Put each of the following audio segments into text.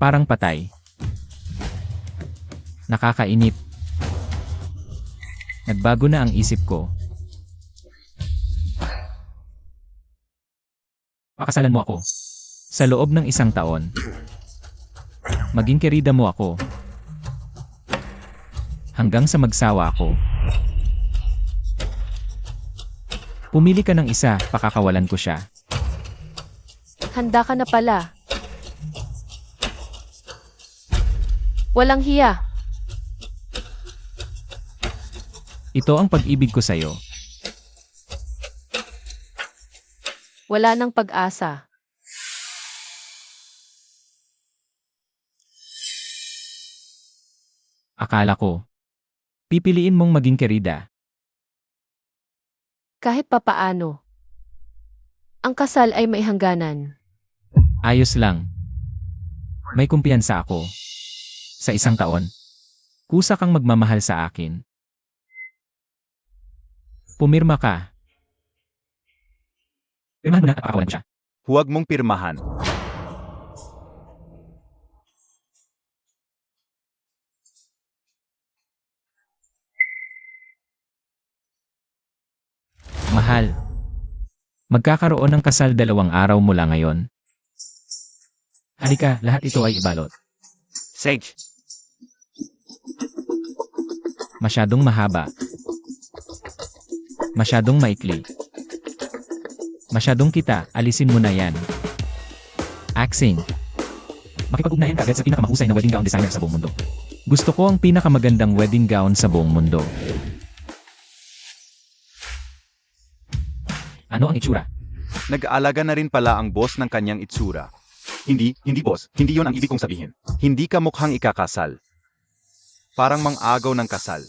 Parang patay. Nakakainip. Nagbago na ang isip ko. Pakasalan mo ako. Sa loob ng 1 taon. Maging kerida mo ako. Hanggang sa magsawa ako. Pumili ka ng isa, pakakawalan ko siya. Handa ka na pala. Walang hiya. Ito ang pag-ibig ko sa'yo. Wala nang pag-asa. Akala ko. Pipiliin mong maging kerida. Kahit papaano. Ang kasal ay may hangganan. Ayos lang. May kumpiyansa ako. Sa 1 taon. Kusa kang magmamahal sa akin. Pumirma ka. Pirmahan mo na at pakakawalan ko siya. Huwag mong pirmahan. Mahal. Magkakaroon ng kasal 2 araw mula ngayon. Halika, lahat ito ay ibalot. Sage. Masyadong mahaba. Masyadong maikli. Masyadong kita, alisin mo na yan. Axing. Makipag-ugnayan ka agad sa pinakamahusay na wedding gown designer sa buong mundo. Gusto ko ang pinakamagandang wedding gown sa buong mundo. Ano ang itsura? Nag-aalaga na rin pala ang boss ng kanyang itsura. Hindi boss. Hindi yon ang ibig kong sabihin. Hindi ka mukhang ikakasal. Parang mang-agaw ng kasal.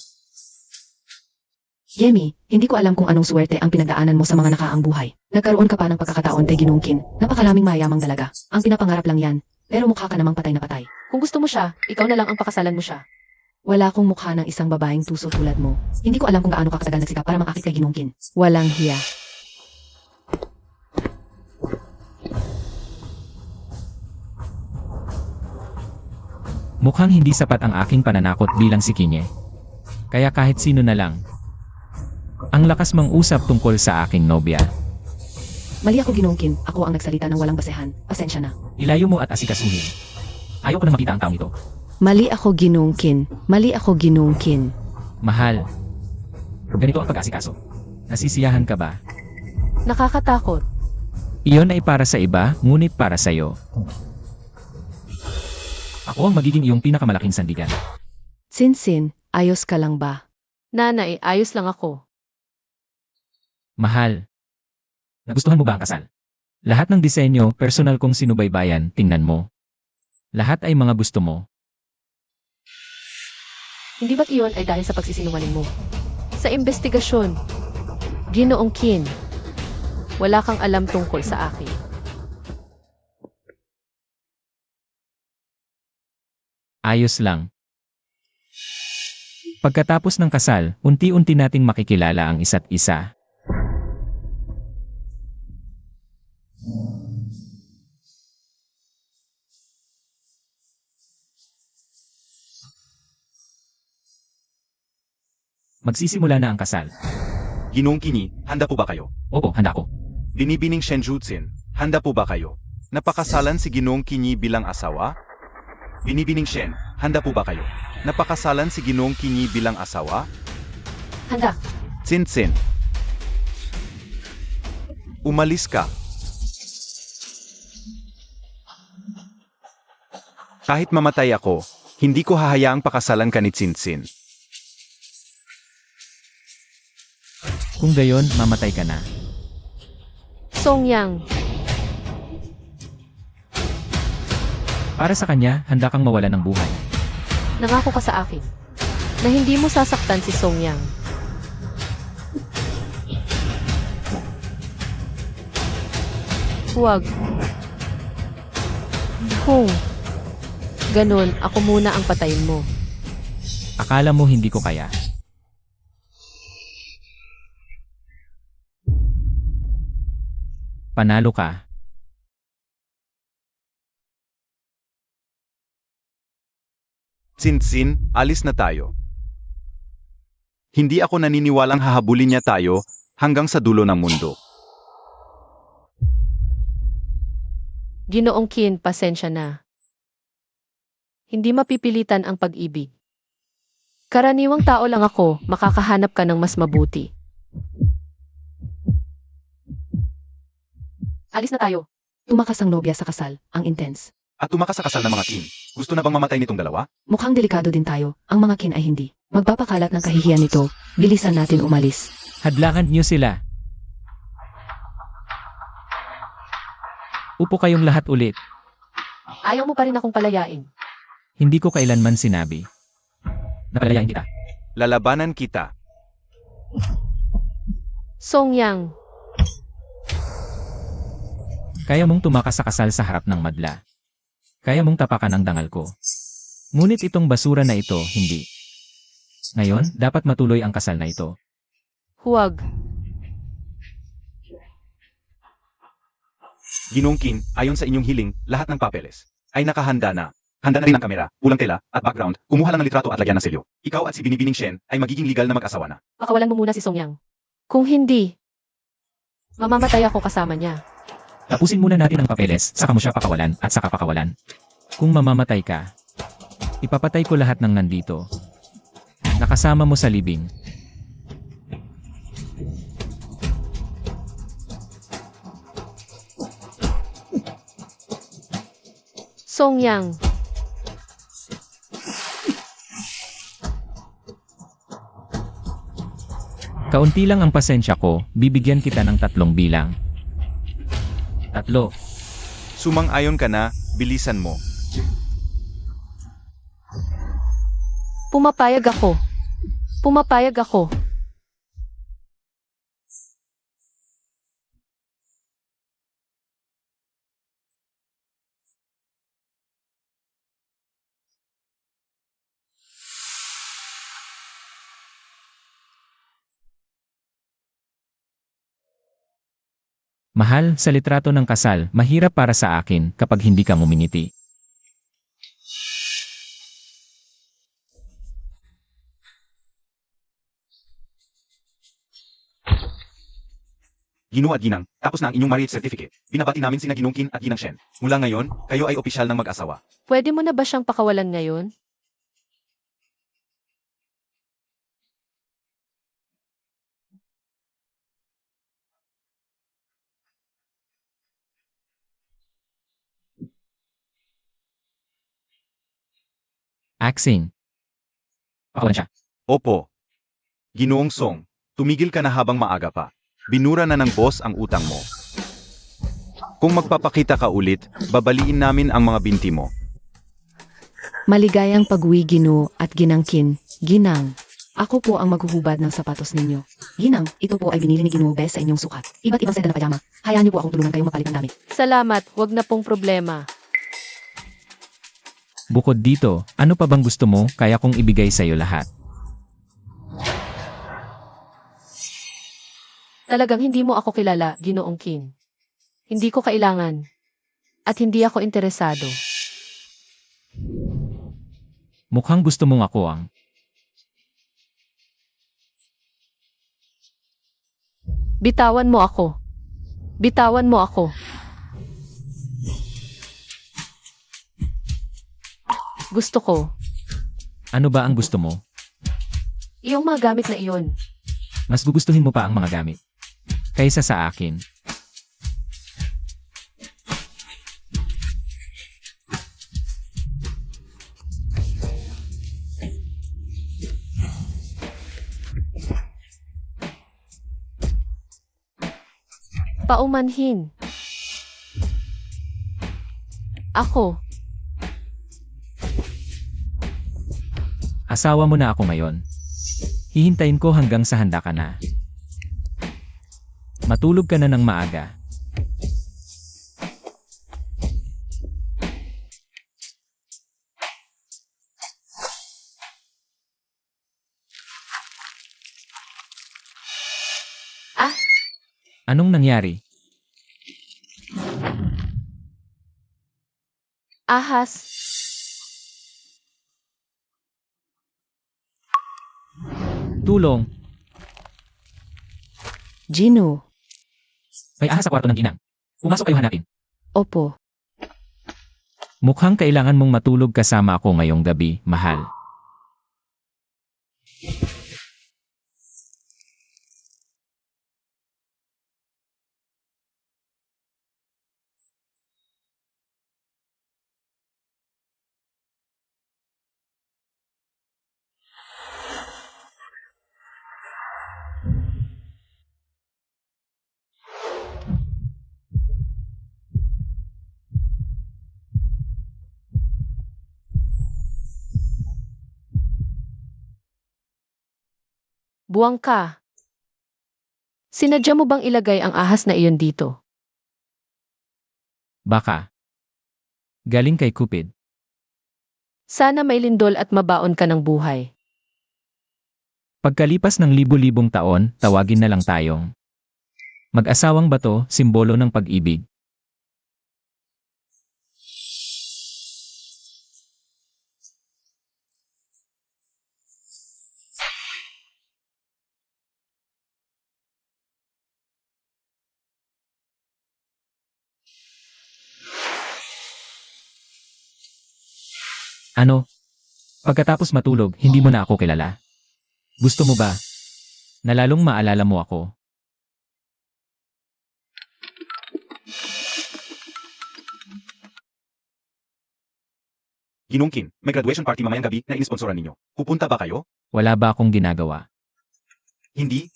Yemi, hindi ko alam kung anong swerte ang pinagdaanan mo sa mga nakaang buhay. Nagkaroon ka pa ng pagkakataon kay Ginungkin. Napakalaming mayamang dalaga. Ang pinapangarap lang yan. Pero mukha ka namang patay na patay. Kung gusto mo siya, ikaw na lang ang pakasalan mo siya. Wala akong mukha ng isang babaeng tuso tulad mo. Hindi ko alam kung gaano ka katagal nagsikap para makakit kay Ginungkin. Walang hiya. Mukhang hindi sapat ang aking pananakot bilang si Kinye. Kaya kahit sino na lang. Ang lakas mang-usap tungkol sa aking nobya. Mali ako Ginungkin. Ako ang nagsalita ng walang basehan. Pasensya na. Ilayo mo at asikasuhin. Ayaw ko na makita ang taong ito. Mali ako Ginungkin. Mali ako Ginungkin. Mahal. Ganito ang pag-asikaso. Nasisiyahan ka ba? Nakakatakot. Iyon ay para sa iba, ngunit para sa iyo. Ako ang magiging iyong pinakamalaking sandigan. Sinsin, ayos ka lang ba? Nanay, ayos lang ako. Mahal. Nagustuhan mo ba ang kasal? Lahat ng disenyo, personal kong sinubaybayan, tingnan mo. Lahat ay mga gusto mo. Hindi ba't iyon ay dahil sa pagsisinungaling mo? Sa investigasyon. Ginoong Kin. Wala kang alam tungkol sa akin. Ayos lang. Pagkatapos ng kasal, unti-unti nating makikilala ang isa't isa. Magsisimula na ang kasal. Ginungkini, handa po ba kayo? Opo, handa ko. Binibining Shenjutsin, handa po ba kayo? Napakasalan si Ginungkini bilang asawa? Binibining Shen, handa po ba kayo? Napakasalan si Ginungkini bilang asawa? Handa. Tsin-tsin. Umalis ka. Kahit mamatay ako, hindi ko hahayaang pakasalan ka ni Tsin-tsin. Kung gayon, mamatay ka na. Songyang. Para sa kanya, handa kang mawala ng buhay. Nangako ka sa akin na hindi mo sasaktan si Songyang. Huwag. Kung ganun, ako muna ang patayin mo. Akala mo hindi ko kaya. Panalo ka. Sinsin, alis na tayo. Hindi ako naniniwalang hahabulin niya tayo hanggang sa dulo ng mundo. Ginoong Qin, pasensya na. Hindi mapipilitan ang pag-ibig. Karaniwang tao lang ako, makakahanap ka ng mas mabuti. Alis na tayo. Tumakas ang nobya sa kasal, ang intense. At tumakas sa kasal ng mga kin. Gusto na bang mamatay nitong dalawa? Mukhang delikado din tayo, ang mga kin ay hindi. Magpapakalat ng kahihiyan nito, bilisan natin umalis. Hadlangan niyo sila. Upo kayong lahat ulit. Ayaw mo pa rin akong palayain. Hindi ko kailanman sinabi. Napalayain kita. Lalabanan kita. Song Yang, Kaya mong tumakas sa kasal sa harap ng madla. Kaya mong tapakan ang dangal ko. Ngunit itong basura na ito, hindi. Ngayon, dapat matuloy ang kasal na ito. huwag. Ginoong Qin, ayon sa inyong hiling, lahat ng papeles ay nakahanda na. Handa na rin ang kamera, ulang tela, at background. Kumuha lang ng litrato at lagyan ng selyo. Ikaw at si Binibining Shen ay magiging legal na mag-asawa na. Pakawalan mo muna si Song Yang. Kung hindi, mamamatay ako kasama niya. Tapusin muna natin ang papeles, saka mo siya pakawalan, at saka pakawalan. Kung mamamatay ka, ipapatay ko lahat ng nandito. Nakasama mo sa libing. Song Yang, Kaunti lang ang pasensya ko, bibigyan kita ng 3 bilang. 3. Sumang-ayon ka na, bilisan mo. pumapayag ako. Pumapayag ako. Mahal, sa litrato ng kasal, mahirap para sa akin kapag hindi ka mumingiti. Ginoo at Ginang, tapos na ang inyong marriage certificate. Binabati namin sina Ginoong Qin at Ginang Shen. Mula ngayon, kayo ay opisyal ng mag-asawa. Pwede mo na ba siyang pakawalan ngayon? Axing. Pakawalan siya. Opo. Ginoong Song, tumigil ka na habang maaga pa. Binura na ng boss ang utang mo. Kung magpapakita ka ulit, babaliin namin ang mga binti mo. Maligayang pag-uwi Ginoo at Ginangkin. Ginang, ako po ang maghuhubad ng sapatos ninyo. Ginang, ito po ay binili ni Ginoo Bes sa inyong sukat. Iba't ibang seda na pajama. Hayaan niyo po akong tulungan kayong mapalit ng damit. Salamat, wag na pong problema. Bukod dito, ano pa bang gusto mo kaya kong ibigay sa'yo lahat? Talagang hindi mo ako kilala, Ginoong Qin. Hindi ko kailangan. At hindi ako interesado. Mukhang gusto mong ako ang... Bitawan mo ako. Bitawan mo ako. Gusto ko. Ano ba ang gusto mo? Iyong mga gamit na iyon. Mas gugustuhin mo pa ang mga gamit. Kaysa sa akin. Paumanhin. Ako. Asawa mo na ako ngayon. Hihintayin ko hanggang sa handa ka na. Matulog ka na ng maaga. Ah! Anong nangyari? Ahas. Tulong! Gino. May ahas sa kwarto ng ginang. Pumasok kayo hanapin. Opo. Mukhang kailangan mong matulog kasama ako ngayong gabi, mahal. Buwang ka. Sinadya mo bang ilagay ang ahas na iyon dito? Baka. Galing kay Cupid. Sana may lindol at mabaon ka ng buhay. Pagkalipas ng libu-libong taon, tawagin na lang tayong mag-asawang bato, simbolo ng pag-ibig. Ano? Pagkatapos matulog, hindi mo na ako kilala? Gusto mo ba? Nalalong maalala mo ako. Ginoong Kin, may graduation party mamayang gabi na inisponsoran ninyo. Pupunta ba kayo? Wala ba akong ginagawa? Hindi.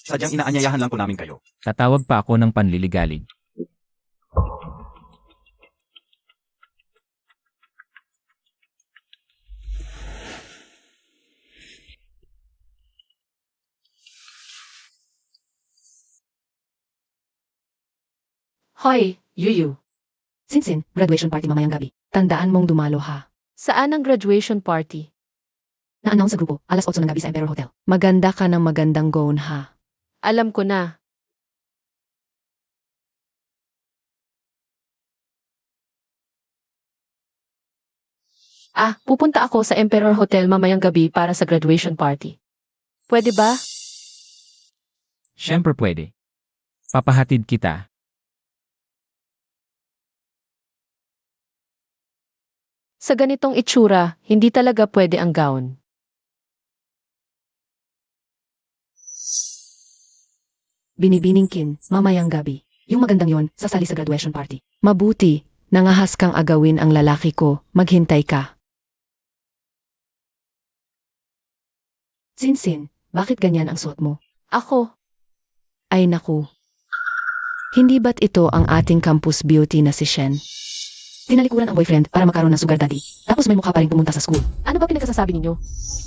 Sadyang inaanyayahan lang po namin kayo. Tatawag pa ako ng panliligalig. Hoy, Yuyu. Sinsin, graduation party mamayang gabi. Tandaan mong dumalo ha. Saan ang graduation party? Na-announce sa grupo, alas 8 ng gabi sa Emperor Hotel. Maganda ka ng magandang gown ha. Alam ko na. Pupunta ako sa Emperor Hotel mamayang gabi para sa graduation party. Pwede ba? Siyempre pwede. Papahatid kita. Sa ganitong itsura, hindi talaga pwede ang gown. Binibining Kin, mamayang gabi. Yung magandang yon, sasali sa graduation party. Mabuti, nangahas kang agawin ang lalaki ko, maghintay ka. Sinsin, bakit ganyan ang suot mo? Ako, Ay naku. Hindi ba't ito ang ating campus beauty na si Shen? Tinalikuran ang boyfriend para magkaroon ng sugar daddy, tapos may mukha pa rin pumunta sa school. ano ba pinagsasabi ninyo?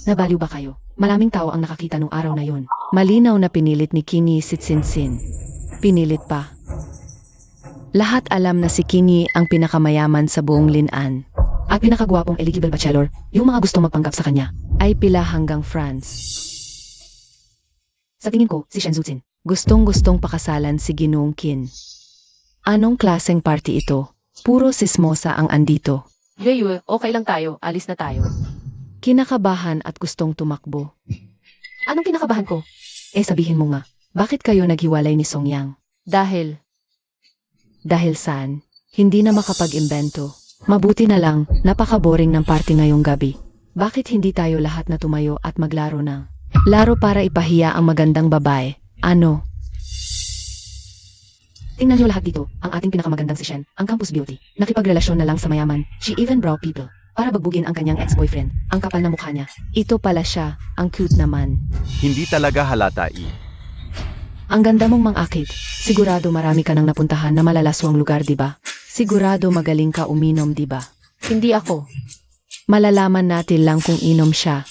Nabaliw ba kayo? Maraming tao ang nakakita nung araw na yon. Malinaw na pinilit ni Kinyi si Sinsin. Pinilit pa. Lahat alam na si Kinyi ang pinakamayaman sa buong Linan. At pinakagwapong eligible bachelor, yung mga gustong magpanggap sa kanya, ay pila hanggang France. Sa tingin ko, si Shen Zuzin. Gustong-gustong pakasalan si Ginoong Kin. Anong klaseng party ito? Puro sismosa ang andito. Yuyu, okay lang tayo, alis na tayo. Kinakabahan at gustong tumakbo. Anong kinakabahan ko? Sabihin mo nga, bakit kayo naghiwalay ni Songyang? Dahil, Dahil saan? Hindi na makapag-imbento. Mabuti na lang, napaka-boring ng party ngayong gabi. Bakit hindi tayo lahat na tumayo at maglaro ng laro para ipahiya ang magandang babae? Ano? Tingnan niyo lahat dito, ang ating pinakamagandang si Shen, ang campus beauty. Nakipagrelasyon na lang sa mayaman. She even brought people para bagbugin ang kanyang ex-boyfriend. Ang kapal na mukha niya. Ito pala siya, ang cute naman. Hindi talaga halata Ang ganda mong mangakit. Sigurado marami ka nang napuntahan na malalaswang lugar, di ba? Sigurado magaling ka uminom, di ba? hindi ako. Malalaman natin lang kung inom siya.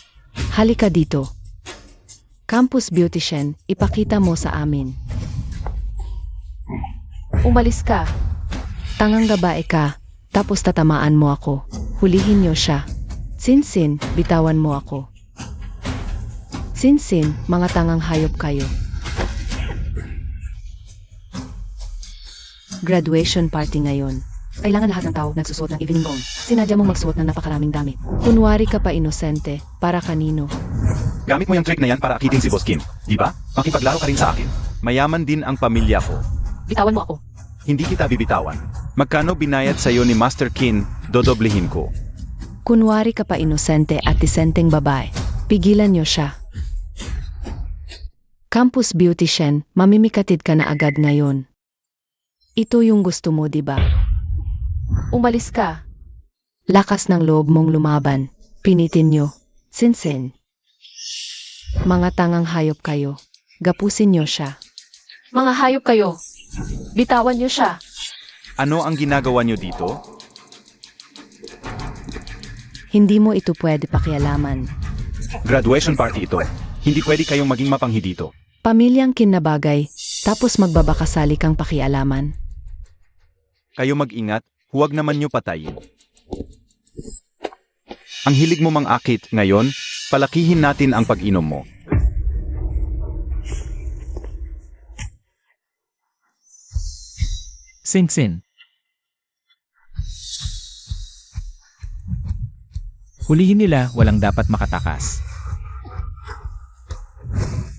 Halika dito. Campus Beautician, ipakita mo sa amin. Umalis ka. Tangang babae ka, tapos tatamaan mo ako. Hulihin niyo siya. Sinsin, bitawan mo ako. Sinsin, mga tangang hayop kayo. Graduation party ngayon. Kailangan lahat ng tao nagsusuot ng evening gown. Sinadya mong magsuot ng napakaraming damit. Kunwari ka pa inosente, para kanino? Gamit mo yung trick na yan para akitin si Boss Kin, di ba? Makipaglaro ka rin sa akin. Mayaman din ang pamilya ko. Bitawan mo ako. Hindi kita bibitawan. Magkano binayad sa'yo ni Master Kin, dodoblihin ko. Kunwari ka pa inosente at disenteng babae. Pigilan niyo siya. Campus Beautician, mamimikatid ka na agad ngayon. Ito yung gusto mo, di ba? Umalis ka. Lakas ng loob mong lumaban. Pinitin niyo. Sinsin. Mga tangang hayop kayo. Gapusin niyo siya. Mga hayop kayo. Bitawan niyo siya. Ano ang ginagawa niyo dito? Hindi mo ito pwede pakialaman. Graduation party ito. Hindi pwede kayong maging mapanghi dito. Pamilyang kinabagay, tapos magbabakasali kang pakialaman. Kayo mag-ingat, huwag naman niyo patayin. Ang hilig mo mang-akit ngayon, palakihin natin ang pag-inom mo. Sinsin. Hulihin nila, walang dapat makatakas.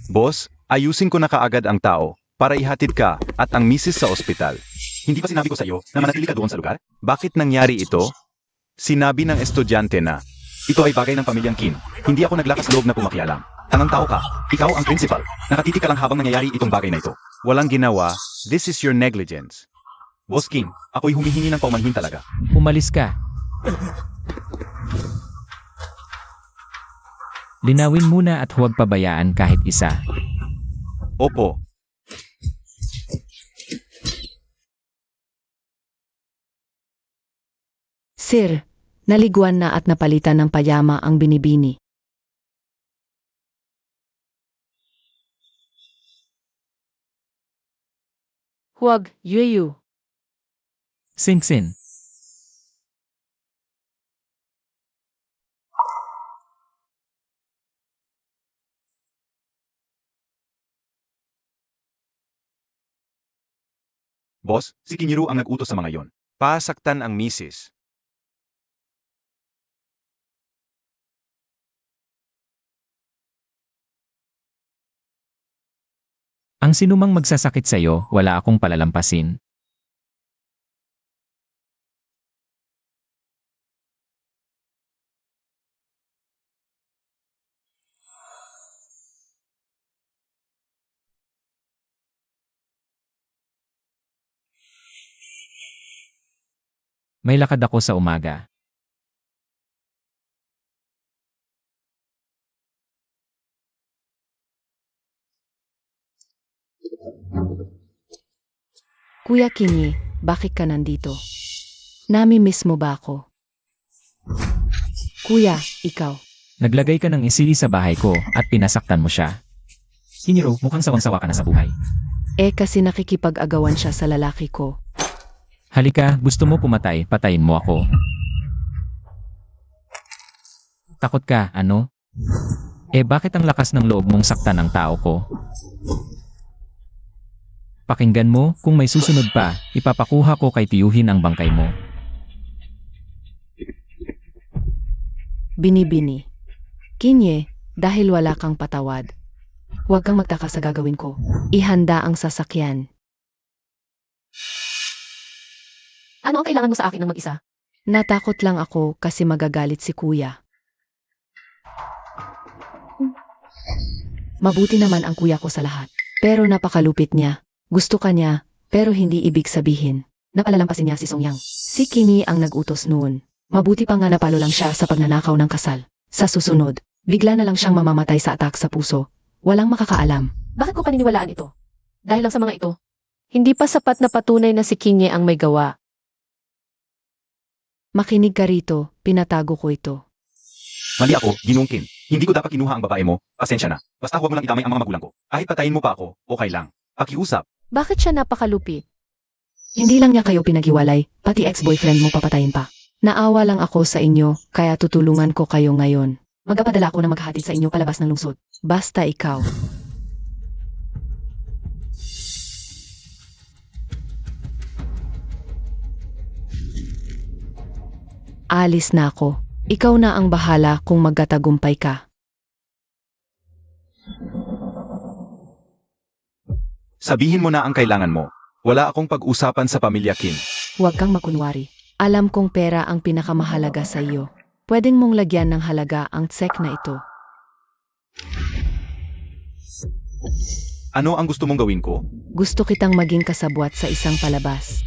Boss, ayusin ko na kaagad ang tao para ihatid ka at ang misis sa ospital. Hindi ba sinabi ko sa iyo na manatili ka doon sa lugar? Bakit nangyari ito? Sinabi ng estudyante na, ito ay bagay ng pamilyang Kin. Hindi ako naglakas loob na pumakialam. Tangang tao ka. Ikaw ang principal. Nakatitig ka lang habang nangyayari itong bagay na ito. Walang ginawa. This is your negligence. Boss Kin, ako'y humihingi ng paumanhin talaga. Umalis ka. Linawin muna at huwag pabayaan kahit isa. Opo. Sir, naliguan na at napalitan ng payama ang binibini. Huwag, Yuyu. Sinsin. Boss, si Kinyiru ang nag-utos sa mga yon. Pasaktan ang misis. Ang sinumang magsasakit sa'yo, wala akong palalampasin. May lakad ako sa umaga. Kuya Kinyi, bakit ka nandito? Nami-miss mo ba ako? Kuya, ikaw. Naglagay ka ng isili sa bahay ko at pinasaktan mo siya. Kiniro, mukhang sawang-sawa ka na sa buhay. Kasi nakikipag-agawan siya sa lalaki ko. Halika, gusto mo pumatay, patayin mo ako. Takot ka, ano? Bakit ang lakas ng loob mong saktan ng tao ko? Pakinggan mo, kung may susunod pa, ipapakuha ko kay tiyuhin ang bangkay mo. Binibini. Kinye, dahil wala kang patawad. Huwag kang magtaka sa gagawin ko. Ihanda ang sasakyan. Ano ang kailangan mo sa akin ng mag-isa? Natakot lang ako kasi magagalit si kuya. Mabuti naman ang kuya ko sa lahat. Pero napakalupit niya. Gusto ka niya, pero hindi ibig sabihin na palalampasin niya si Songyang. Si Kinyi ang nag-utos noon. Mabuti pa nga napalo lang siya sa pagnanakaw ng kasal. Sa susunod, bigla na lang siyang mamamatay sa atak sa puso. Walang makakaalam. Bakit ko paniniwalaan ito? Dahil lang sa mga ito. Hindi pa sapat na patunay na si Kinye ang may gawa. Makinig ka rito, pinatago ko ito. Mali ako, ginungkin. Hindi ko dapat kinuha ang babae mo. Pasensya na. Basta huwag mo lang idamay ang mga magulang ko. Kahit patayin mo pa ako, okay lang. Pakiusap. Bakit siya napakalupit? Hindi lang niya kayo pinaghiwalay, pati ex-boyfriend mo papatayin pa. Naawa lang ako sa inyo, kaya tutulungan ko kayo ngayon. Magapadala ako na maghatid sa inyo palabas ng lungsod. Basta ikaw. Alis na ako. Ikaw na ang bahala kung magkatagumpay ka. Sabihin mo na ang kailangan mo. Wala akong pag-usapan sa pamilya Kim. Huwag kang makunwari. Alam kong pera ang pinakamahalaga sa iyo. Pwedeng mong lagyan ng halaga ang check na ito. Ano ang gusto mong gawin ko? Gusto kitang maging kasabwat sa isang palabas.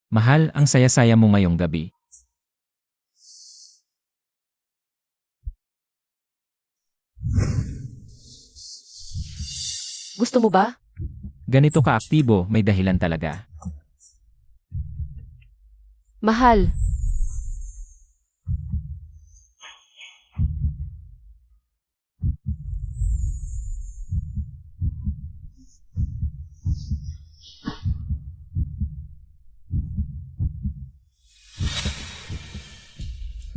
Mahal, ang saya-saya mo ngayong gabi. Gusto mo ba? Ganito ka-aktibo, may dahilan talaga. Mahal,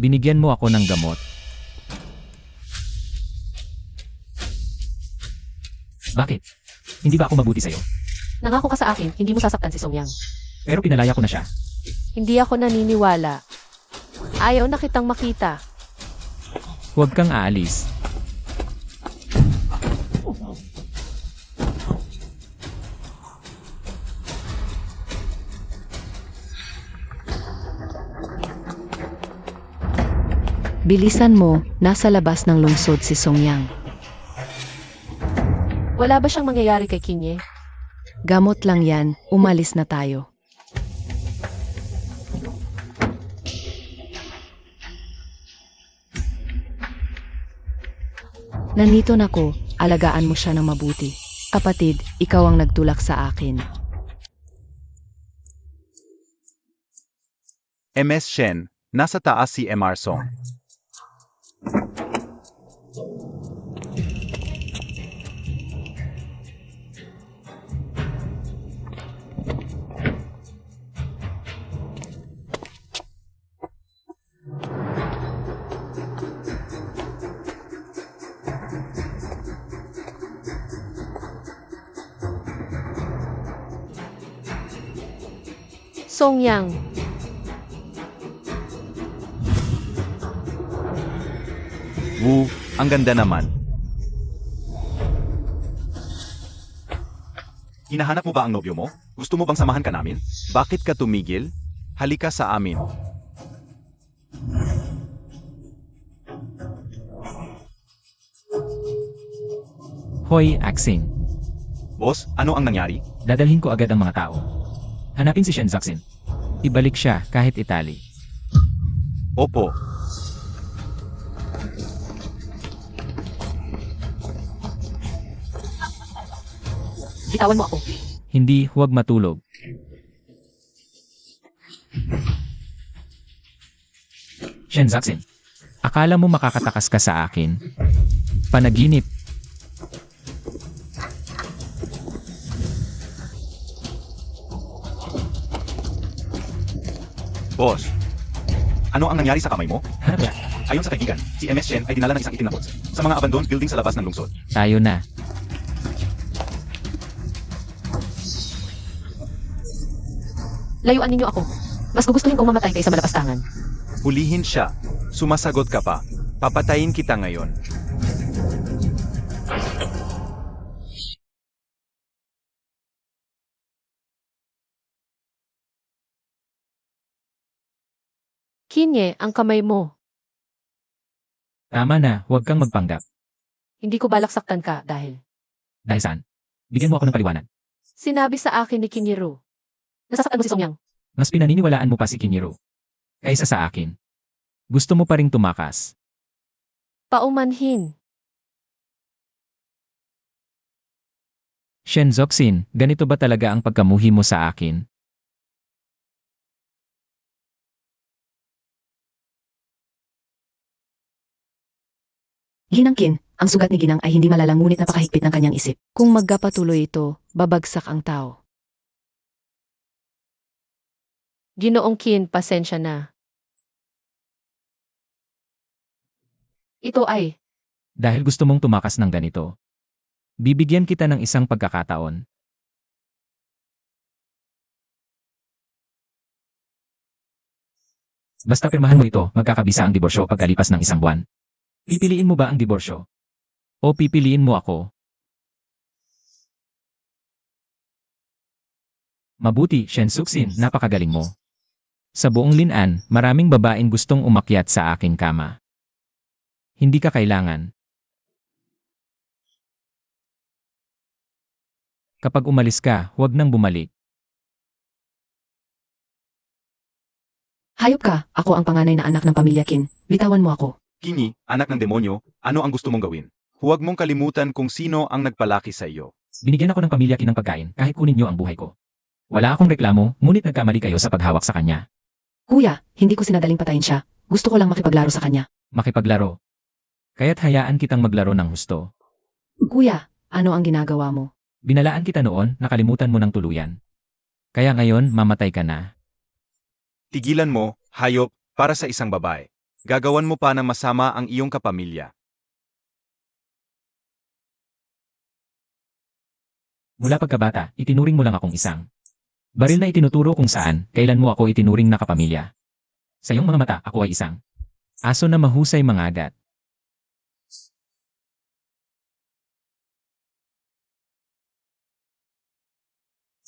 Binigyan mo ako ng gamot. Bakit? Hindi ba ako mabuti sa'yo? nangako ka sa akin, hindi mo sasaktan si Songyang. Pero pinalaya ko na siya. Hindi ako naniniwala. Ayaw na kitang makita. Huwag kang aalis. Bilisan mo, nasa labas ng lungsod si Songyang. Wala ba siyang mangyayari kay Kinye? Gamot lang yan, umalis na tayo. Nandito na ko, alagaan mo siya ng mabuti. Kapatid, ikaw ang nagtulak sa akin. MS Shen, nasa taas si Emerson. Songyang, Wu, ang ganda naman. Hinahanap mo ba ang nobyo mo? Gusto mo bang samahan ka namin? Bakit ka tumigil? Halika sa amin. Hoy, Axin. Boss, ano ang nangyari? Dadalhin ko agad ang mga tao. Hanapin si Shen Zuxin. Ibalik siya kahit Itali. Opo. bitawan mo ako. Hindi, huwag matulog. Shen Zuxin. Akala mo makakatakas ka sa akin? Panaginip. Boss, ano ang nangyari sa kamay mo? Hanap siya. Ayon sa kaibigan, si MS Shen ay dinala ng isang itim na bots sa mga abandoned building sa labas ng lungsod. Tayo na. Layuan ninyo ako. Mas gugustuhin kong mamatay kaysa malapastangan. Hulihin siya. Sumasagot ka pa. Papatayin kita ngayon. Kinye, ang kamay mo. Tama na, huwag kang magpanggap. Hindi ko balak saktan ka dahil Dahil saan? Bigyan mo ako ng paliwanag. sinabi sa akin ni Kinjiro. Nasasaktan mo si Songyang. Mas pinaniniwalaan mo pa si Kinjiro kaysa sa akin. Gusto mo pa ring tumakas. Paumanhin. Shen Zuxin, ganito ba talaga ang pagkamuhi mo sa akin? Ginangkin, ang sugat ni Ginang ay hindi malalang ngunit napakahigpit ng kanyang isip. Kung magkapatuloy ito, babagsak ang tao. Ginoong Kin, pasensya na. Ito ay, Dahil gusto mong tumakas ng ganito. Bibigyan kita ng isang pagkakataon. Basta pirmahan mo ito, magkakabisa ang diborsyo pagkalipas ng isang buwan. Pipiliin mo ba ang diborsyo? O pipiliin mo ako? Mabuti, Shen Suxin, napakagaling mo. Sa buong Linan, maraming babaeng gustong umakyat sa aking kama. Hindi ka kailangan. Kapag umalis ka, huwag nang bumalik. Hayop ka, ako ang panganay na anak ng pamilya Qin. Bitawan mo ako. Kinyi, anak ng demonyo, ano ang gusto mong gawin? Huwag mong kalimutan kung sino ang nagpalaki sa iyo. Binigyan ako ng pamilya Qin ng pagkain kahit kunin niyo ang buhay ko. Wala akong reklamo, ngunit nagkamali kayo sa paghawak sa kanya. Kuya, hindi ko sinadaling patayin siya. Gusto ko lang makipaglaro sa kanya. Makipaglaro. Kaya't hayaan kitang maglaro ng husto. Kuya, ano ang ginagawa mo? Binalaan kita noon, nakalimutan mo ng tuluyan. Kaya ngayon, mamatay ka na. Tigilan mo, hayop, para sa isang babae. Gagawan mo pa ng masama ang iyong kapamilya. Mula pagkabata, itinuring mo lang akong isang baril na itinuturo kung saan, kailan mo ako itinuring na kapamilya. Sa iyong mga mata, ako ay isang aso na mahusay mangagat.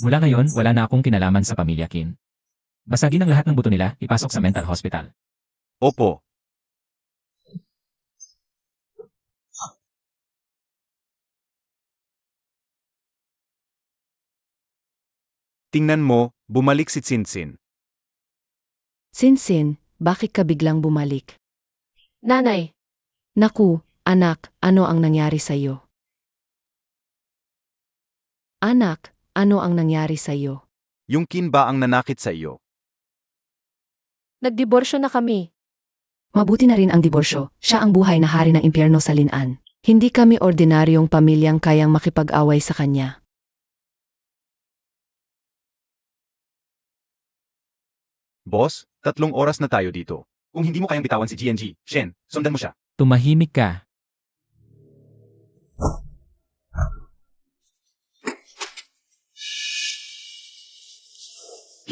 Mula ngayon, wala na akong kinalaman sa pamilya Qin. Basagin ang lahat ng buto nila, ipasok sa mental hospital. Opo. Tingnan mo, bumalik si Tsinsin. Sinsin, bakit ka biglang bumalik? nanay, Naku, anak, ano ang nangyari sa iyo? Anak, ano ang nangyari sa iyo? Yung Qin ba ang nanakit sa iyo? nagdiborsyo na kami. Mabuti na rin ang diborsyo. Siya ang buhay na hari ng impyerno sa Linan. Hindi kami ordinaryong pamilyang kayang makipag-away sa kanya. Boss, 3 oras na tayo dito. Kung hindi mo kayang bitawan si GNG, Shen, sundan mo siya. Tumahimik ka.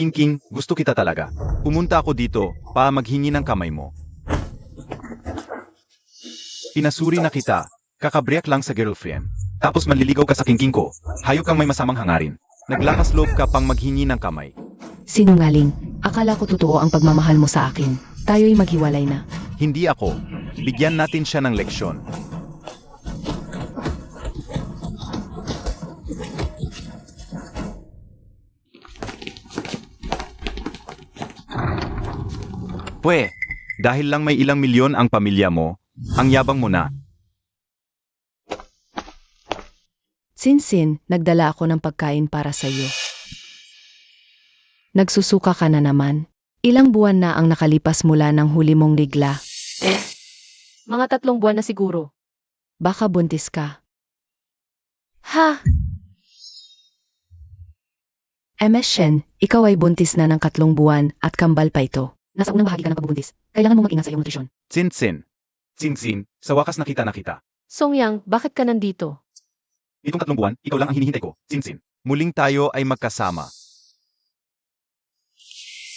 King, gusto kita talaga. Pumunta ako dito, para maghingi ng kamay mo. Pinasuri na kita, kakabriyak lang sa girlfriend. Tapos manliligaw ka sa king ko, hayop kang may masamang hangarin. Naglakas loob ka pang maghingi ng kamay. Sinungaling, akala ko totoo ang pagmamahal mo sa akin. Tayo'y maghiwalay na. Hindi ako. Bigyan natin siya ng leksyon. Pwe, dahil lang may ilang milyon ang pamilya mo, ang yabang mo na. Sinsin, nagdala ako ng pagkain para sa iyo. Nagsusuka ka na naman. Ilang buwan na ang nakalipas mula ng huli mong ligla. Mga 3 buwan na siguro. Baka buntis ka. Ha? MS Shen, ikaw ay buntis na ng 3 buwan at kambal pa ito. Nasa unang bahagi ka ng pagbubuntis. Kailangan mong mag-ingat sa iyong nutrisyon. Tsinsin, sa wakas nakita na kita. Songyang, bakit ka nandito? Itong 3 buwan, ikaw lang ang hinihintay ko, Tsinsin. Muling tayo ay magkasama.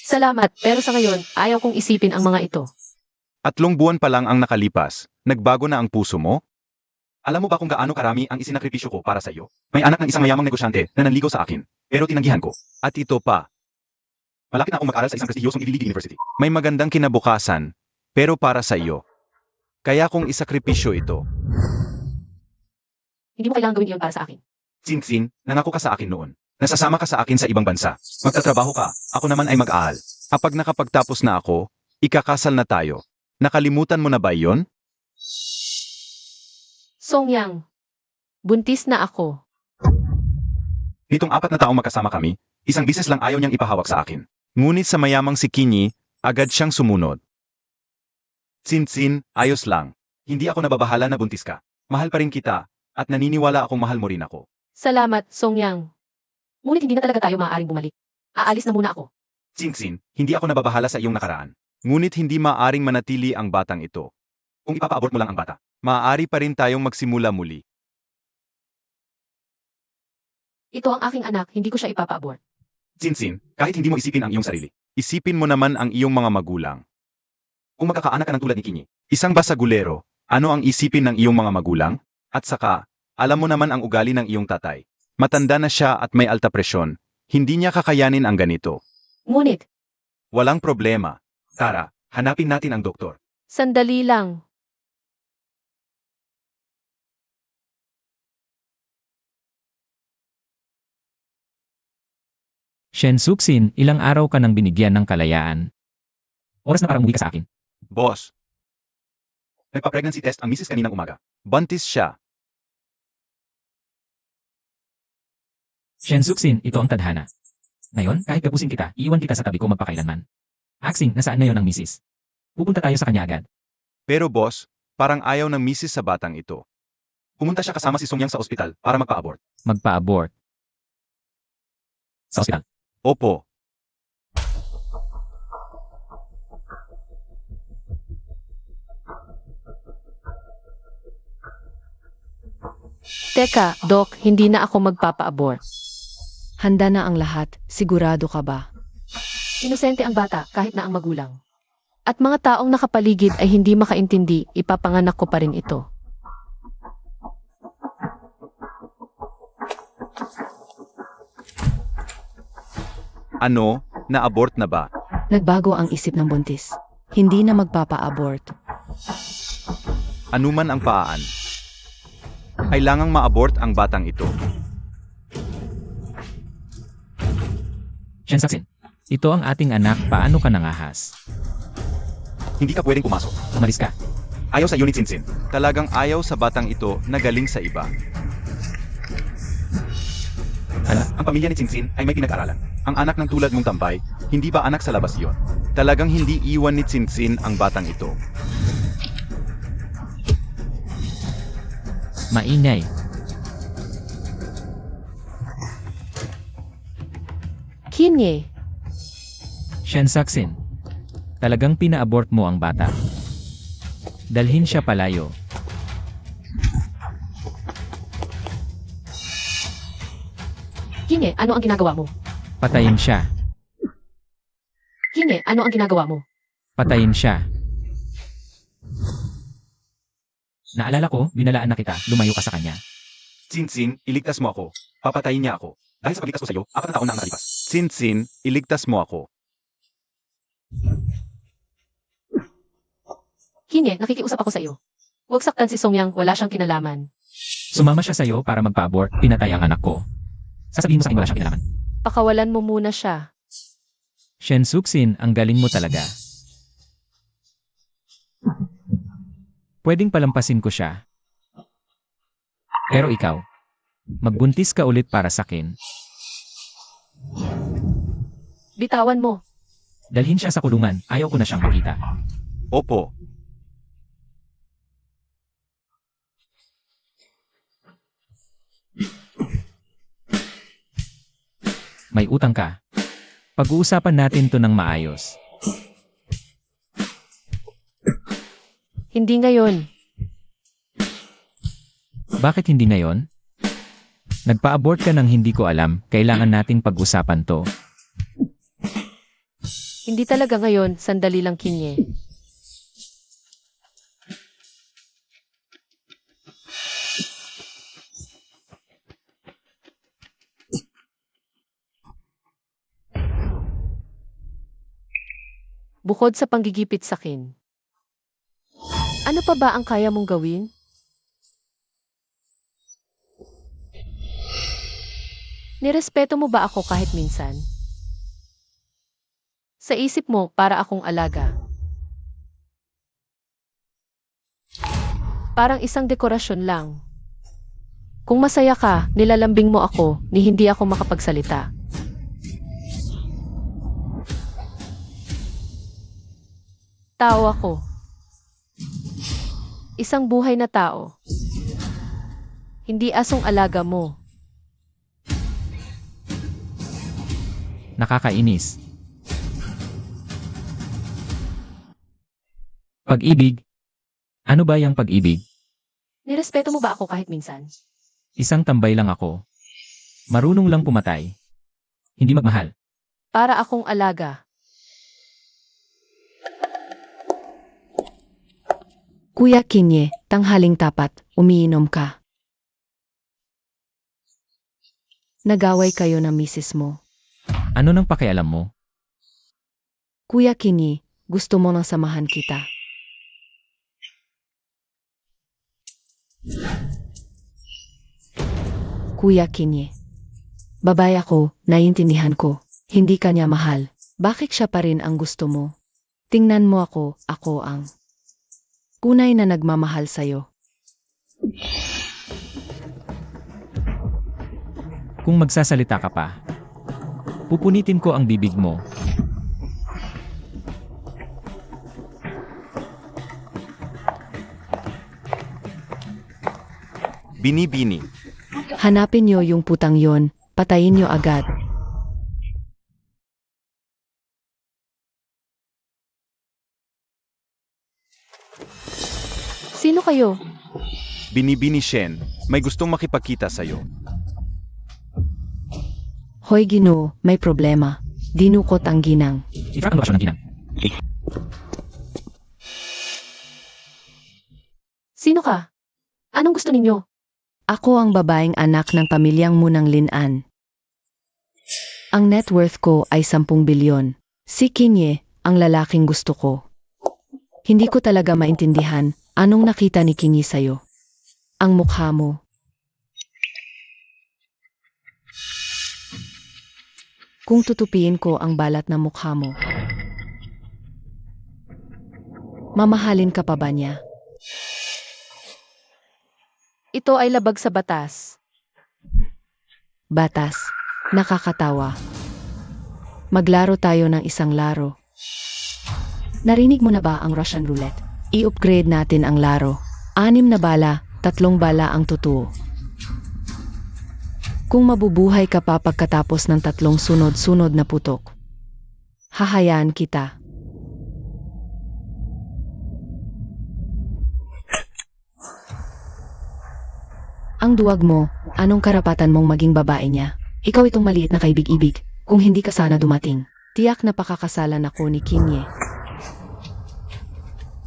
Salamat, pero sa ngayon, ayaw kong isipin ang mga ito. 3 buwan pa lang ang nakalipas, nagbago na ang puso mo? Alam mo ba kung gaano karami ang isinakripisyo ko para sa iyo? May anak ng isang mayamang negosyante na nanligaw sa akin, pero tinanggihan ko. At ito pa. Malapit na akong mag-aral sa isang prestihiyosong Ivy League University. May magandang kinabukasan, pero para sa iyo. Kaya kung isakripisyo ito. Hindi mo kailangang gawin iyon para sa akin. Tsinsin, nangako ka sa akin noon. Nasasama ka sa akin sa ibang bansa. Magtatrabaho ka, ako naman ay mag-aaral. Kapag nakapagtapos na ako, ikakasal na tayo. Nakalimutan mo na ba iyon? Songyang, buntis na ako. Nitong 4 na taong magkasama kami, isang bises lang ayaw niyang ipahawak sa akin. Ngunit sa mayamang si Kinyi, agad siyang sumunod. Tsinsin, ayos lang. Hindi ako nababahala na buntis ka. Mahal pa rin kita, at naniniwala akong mahal mo rin ako. Salamat, Songyang. Ngunit hindi na talaga tayo maaaring bumalik. Aalis na muna ako. Tsinsin, hindi ako nababahala sa iyong nakaraan. Ngunit hindi maaring manatili ang batang ito. Kung ipapa-abort mo lang ang bata, maaari pa rin tayong magsimula muli. Ito ang aking anak, hindi ko siya ipapa-abort. Sinsin, kahit hindi mo isipin ang iyong sarili, isipin mo naman ang iyong mga magulang. Kung magkakaanak ka ng tulad ni Kinyi, isang basagulero, ano ang isipin ng iyong mga magulang? At saka, alam mo naman ang ugali ng iyong tatay. Matanda na siya at may alta presyon. Hindi niya kakayanin ang ganito. Ngunit, Walang problema. Tara, hanapin natin ang doktor. sandali lang. Shen Suxin, ilang araw ka nang binigyan ng kalayaan. Oras na para umuwi ka sa akin. Boss. Nagpa-pregnancy test ang misis kaninang umaga. Buntis siya. Shen Suxin, ito ang tadhana. Ngayon, kahit gapusin kita, iiwan kita sa tabi ko magpakailanman. Axing, nasaan na yon ang misis? Pupunta tayo sa kanya agad. Pero boss, parang ayaw ng misis sa batang ito. Pumunta siya kasama si Songyang sa ospital para magpa-abort. Magpa-abort. Sa ospital. Opo. Teka, Doc, hindi na ako magpapa-abort. Handa na ang lahat, sigurado ka ba? Inosente ang bata, kahit na ang magulang. At mga taong nakapaligid ay hindi makaintindi, ipapanganak ko pa rin ito. Ano? Na-abort na ba? Nagbago ang isip ng buntis. Hindi na magpapa-abort. Anuman ang paaan. Kailangang ma-abort ang batang ito. Shen Suxin, ito ang ating anak, paano ka nangahas? Hindi ka pwedeng pumasok. Umalis ka. Ayaw sa unit Sinsin. Talagang ayaw sa batang ito na galing sa iba. Ang pamilya ni Sinsin ay may pinag-aralan. Ang anak ng tulad mong tambay, hindi ba anak sa labas iyon? Talagang hindi iwan ni Sinsin ang batang ito. Maingay. Kinye, Shen Suxin, talagang pina-abort mo ang bata. Dalhin siya palayo. Kinye, ano ang ginagawa mo? Patayin siya. Kinye, ano ang ginagawa mo? Patayin siya. Naalala ko, binalaan na kita, lumayo ka sa kanya. Sinsin, iligtas mo ako. Papatayin niya ako. Dahil sa pagligtas ko sa iyo, 4 na taon na ang nakalipas. Sinsin, iligtas mo ako. Kinye, nakikiusap ako sa iyo. Huwag saktan si Songyang, wala siyang kinalaman. Sumama siya sa'yo para magpa-abort, pinatay ang anak ko. Sasabihin mo sa akin wala siyang kinalaman. Pakawalan mo muna siya. Shen Suxin, ang galing mo talaga. Pwedeng palampasin ko siya. Pero ikaw, magbuntis ka ulit para sakin. Bitawan mo. Dalhin siya sa kulungan, ayaw ko na siyang makita. Opo. May utang ka. Pag-uusapan natin to ng maayos. Hindi ngayon. Bakit hindi ngayon? Nagpa-abort ka ng hindi ko alam, kailangan nating pag-usapan to. Hindi talaga ngayon, sandali lang Kinye. Bukod sa panggigipit sa akin, ano pa ba ang kaya mong gawin? Nirespeto mo ba ako kahit minsan? Sa isip mo, para akong alaga. Parang isang dekorasyon lang. Kung masaya ka, nilalambing mo ako, ni hindi ako makapagsalita. Tao ako. Isang buhay na tao. Hindi asong alaga mo. Nakakainis. Pag-ibig, Ano ba yung pag-ibig? Nirespeto mo ba ako kahit minsan? Isang tambay lang ako. Marunong lang pumatay. Hindi magmahal. Para akong alaga. Kuya Kinye, tanghaling tapat, umiinom ka. Nagaway kayo ng misis mo. Ano nang pakialam mo? Kuya Kinye, gusto mo nang samahan kita. Kuya Kinye. Babae ako, naiintindihan ko. Hindi ka niya mahal. Bakit siya pa rin ang gusto mo? Tingnan mo ako ang tunay na nagmamahal sa'yo. Kung magsasalita ka pa, pupunitin ko ang bibig mo. Bini-bini. Hanapin niyo yung putang yon, patayin niyo agad. Sino kayo? Bini-bini Shen, may gustong makipagkita sa'yo. Hoy Ginoo, may problema. Dinukot ang ginang. I-track ang lokasyon ng ginang. Sino ka? Anong gusto ninyo? Ako ang babaeng anak ng pamilyang Munang Linan. Ang net worth ko ay 10 bilyon. Si Kinye, ang lalaking gusto ko. Hindi ko talaga maintindihan anong nakita ni Kinye sa'yo. Ang mukha mo. Kung tutupiin ko ang balat ng mukha mo, mamahalin ka pa ba niya? Ito ay labag sa batas. Batas, nakakatawa. Maglaro tayo ng isang laro. Narinig mo na ba ang Russian roulette? I-upgrade natin ang laro. 6 na bala, 3 bala ang totoo. Kung mabubuhay ka pa pagkatapos ng 3 sunod-sunod na putok, hahayaan kita. Ang duwag mo, anong karapatan mong maging babae niya? Ikaw itong maliit na kaibig-ibig, kung hindi ka sana dumating. Tiyak na pakakasalan ako ni Kinye.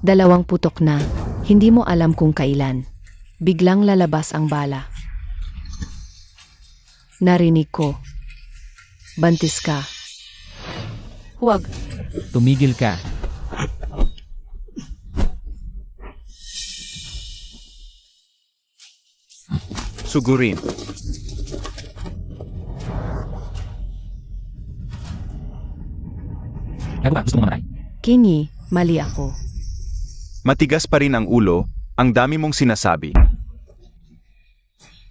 2 putok na, hindi mo alam kung kailan. Biglang lalabas ang bala. Narinig ko. Bantis ka. Huwag. Tumigil ka. Sugurin. Gago ba? Gusto mo mamatay? Kinye, mali ako. Matigas pa rin ang ulo, ang dami mong sinasabi.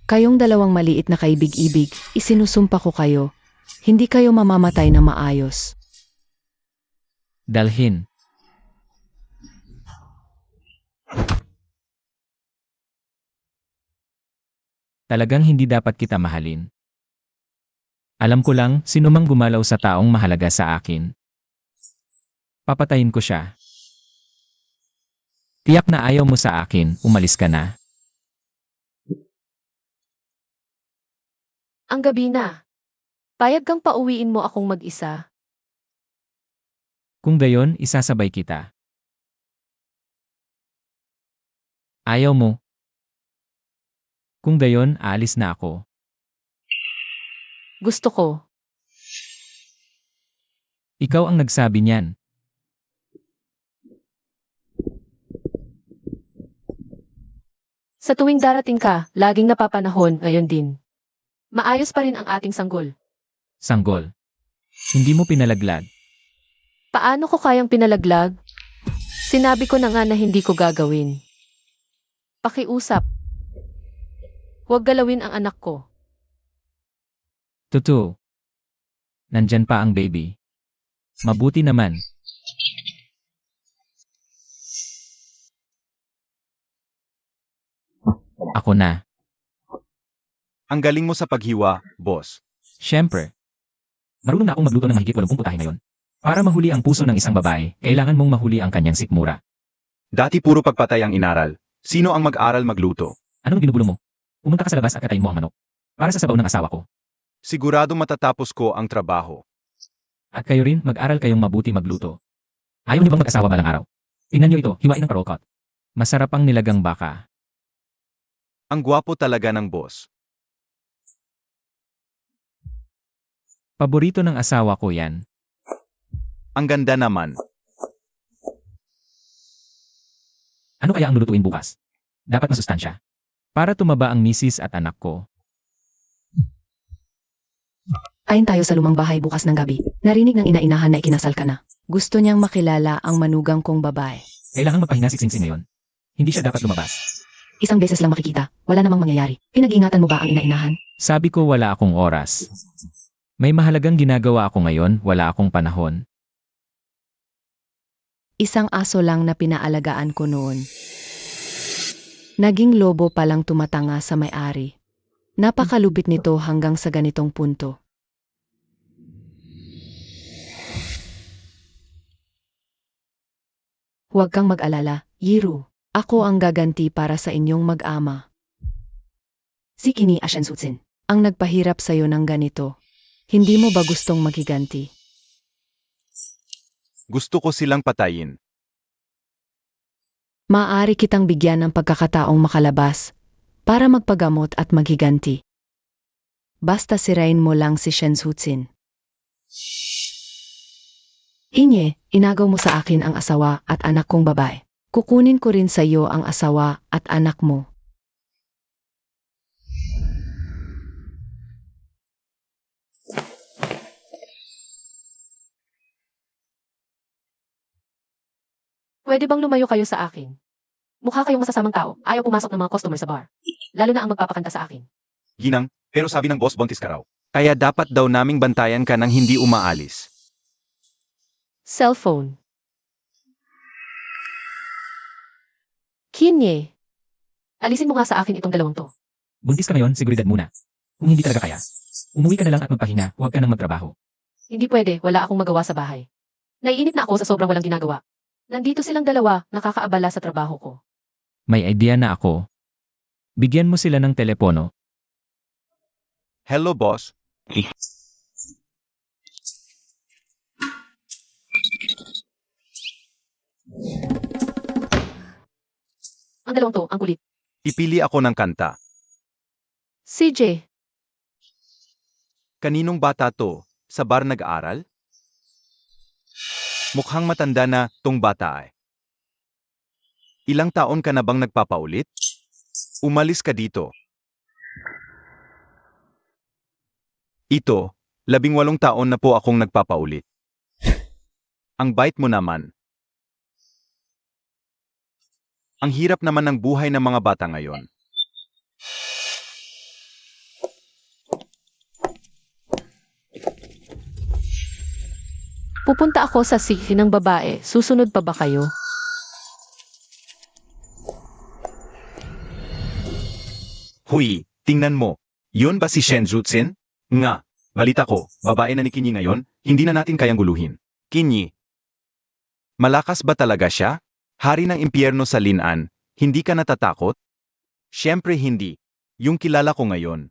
Kayong 2 maliit na kaibig-ibig, isinusumpa ko kayo. Hindi kayo mamamatay na maayos. Dalhin. Talagang hindi dapat kita mahalin. Alam ko lang, sinumang gumalaw sa taong mahalaga sa akin. Papatayin ko siya. Tiyak na ayaw mo sa akin, umalis ka na. Ang gabi na. Payag kang pauwiin mo akong mag-isa. Kung gayon, isasabay kita. Ayaw mo. Kung gayon, aalis na ako. Gusto ko. Ikaw ang nagsabi niyan. Sa tuwing darating ka, laging napapanahon, ngayon din. Maayos pa rin ang ating sanggol. Sanggol. Hindi mo pinalaglag. Paano ko kayang pinalaglag? Sinabi ko na nga na hindi ko gagawin. Pakiusap. Huwag galawin ang anak ko. Totoo. Nandyan pa ang baby. Mabuti naman. Ako na. Ang galing mo sa paghiwa, boss. Siyempre. Marunong na akong magluto ng mahigit 80 putahe ngayon. Para mahuli ang puso ng isang babae, kailangan mong mahuli ang kanyang sikmura. Dati puro pagpatay ang inaral. Sino ang mag-aral magluto? Anong binubulong mo? Pumunta ka sa labas at katayin mo ang manok. Para sa sabaw ng asawa ko. Sigurado matatapos ko ang trabaho. At kayo rin, mag-aral kayong mabuti magluto. Ayaw niyo bang mag-asawa balang araw? Tingnan niyo ito, hiwain ng parokot. Masarap ang nilagang baka. Ang gwapo talaga ng boss. Paborito ng asawa ko yan. Ang ganda naman. Ano kaya ang lulutuin bukas? Dapat masustansya. Para tumaba ang misis at anak ko. Ayon tayo sa lumang bahay bukas ng gabi. Narinig ng ina-inahan na ikinasal ka na. Gusto niyang makilala ang manugang kong babae. Kailangang magpahinga si Singsing ngayon. Hindi siya dapat lumabas. Isang beses lang makikita, wala namang mangyayari. Pinag-ingatan mo ba ang ina-inahan? Sabi ko wala akong oras. May mahalagang ginagawa ako ngayon, wala akong panahon. Isang aso lang na pinaalagaan ko noon. Naging lobo palang tumatanga sa may-ari. Napakalupit nito hanggang sa ganitong punto. Huwag kang mag-alala, Yiru. Ako ang gaganti para sa inyong mag-ama. Si Kini Ashansutsin, ang nagpahirap sa'yo ng ganito. Hindi mo ba gustong magiganti? Gusto ko silang patayin. Maaari kitang bigyan ng pagkakataong makalabas para magpagamot at maghiganti. Basta sirain mo lang si Shenzhutsin. Inye, inagaw mo sa akin ang asawa at anak kong babae. Kukunin ko rin sa iyo ang asawa at anak mo. Pwede bang lumayo kayo sa akin? Mukha kayong masasamang tao. Ayaw pumasok ng mga customer sa bar. Lalo na ang magpapakanta sa akin. Ginang, pero sabi ng boss buntis ka raw. Kaya dapat daw naming bantayan ka nang hindi umaalis. Cellphone. Kinye. Alisin mo nga sa akin itong dalawang to. Buntis ka ngayon, seguridad muna. Kung hindi talaga kaya, umuwi ka na lang at magpahinga, huwag ka nang magtrabaho. Hindi pwede, wala akong magawa sa bahay. Naiinip na ako sa sobrang walang ginagawa. Nandito silang dalawa, nakakaabala sa trabaho ko. May idea na ako. Bigyan mo sila ng telepono. Hello boss. Ang dalawang to, ang kulit. Ipili ako ng kanta. CJ, Kaninong bata to? Sa bar nag-aaral? Mukhang matanda na tong bata ay. Ilang taon ka na bang nagpapaulit? Umalis ka dito. Ito, 18 taon na po akong nagpapaulit. Ang bait mo naman. Ang hirap naman ng buhay ng mga bata ngayon. pupunta ako sa city ng babae. Susunod pa ba kayo? Huy, tingnan mo. Yun ba si Shenzhutsin? Nga, balita ko, babae na ni Kinyi ngayon, hindi na natin kayang guluhin. Kinyi. Malakas ba talaga siya? Hari ng impyerno sa Linan, hindi ka natatakot? Siyempre hindi. Yung kilala ko ngayon.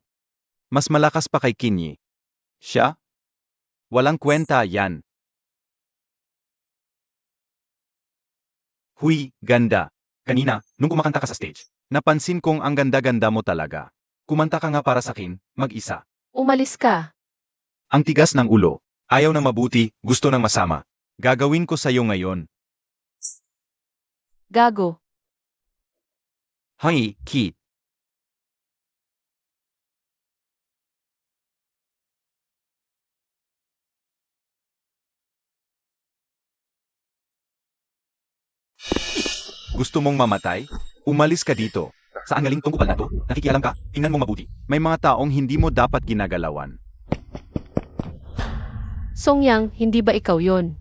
Mas malakas pa kay Kinyi. Siya? Walang kwenta yan. Huy, ganda. Kanina, nung kumakanta ka sa stage, napansin kong ang ganda-ganda mo talaga. Kumanta ka nga para sa akin, mag-isa. Umalis ka. Ang tigas ng ulo. Ayaw ng mabuti, gusto ng masama. Gagawin ko sa'yo ngayon. Gago. Hi, Kit. Gusto mong mamatay? Umalis ka dito. Saan galing tong kupal na to? Nakikialam ka? Tingnan mo mabuti. May mga taong hindi mo dapat ginagalawan. Songyang, hindi ba ikaw yon?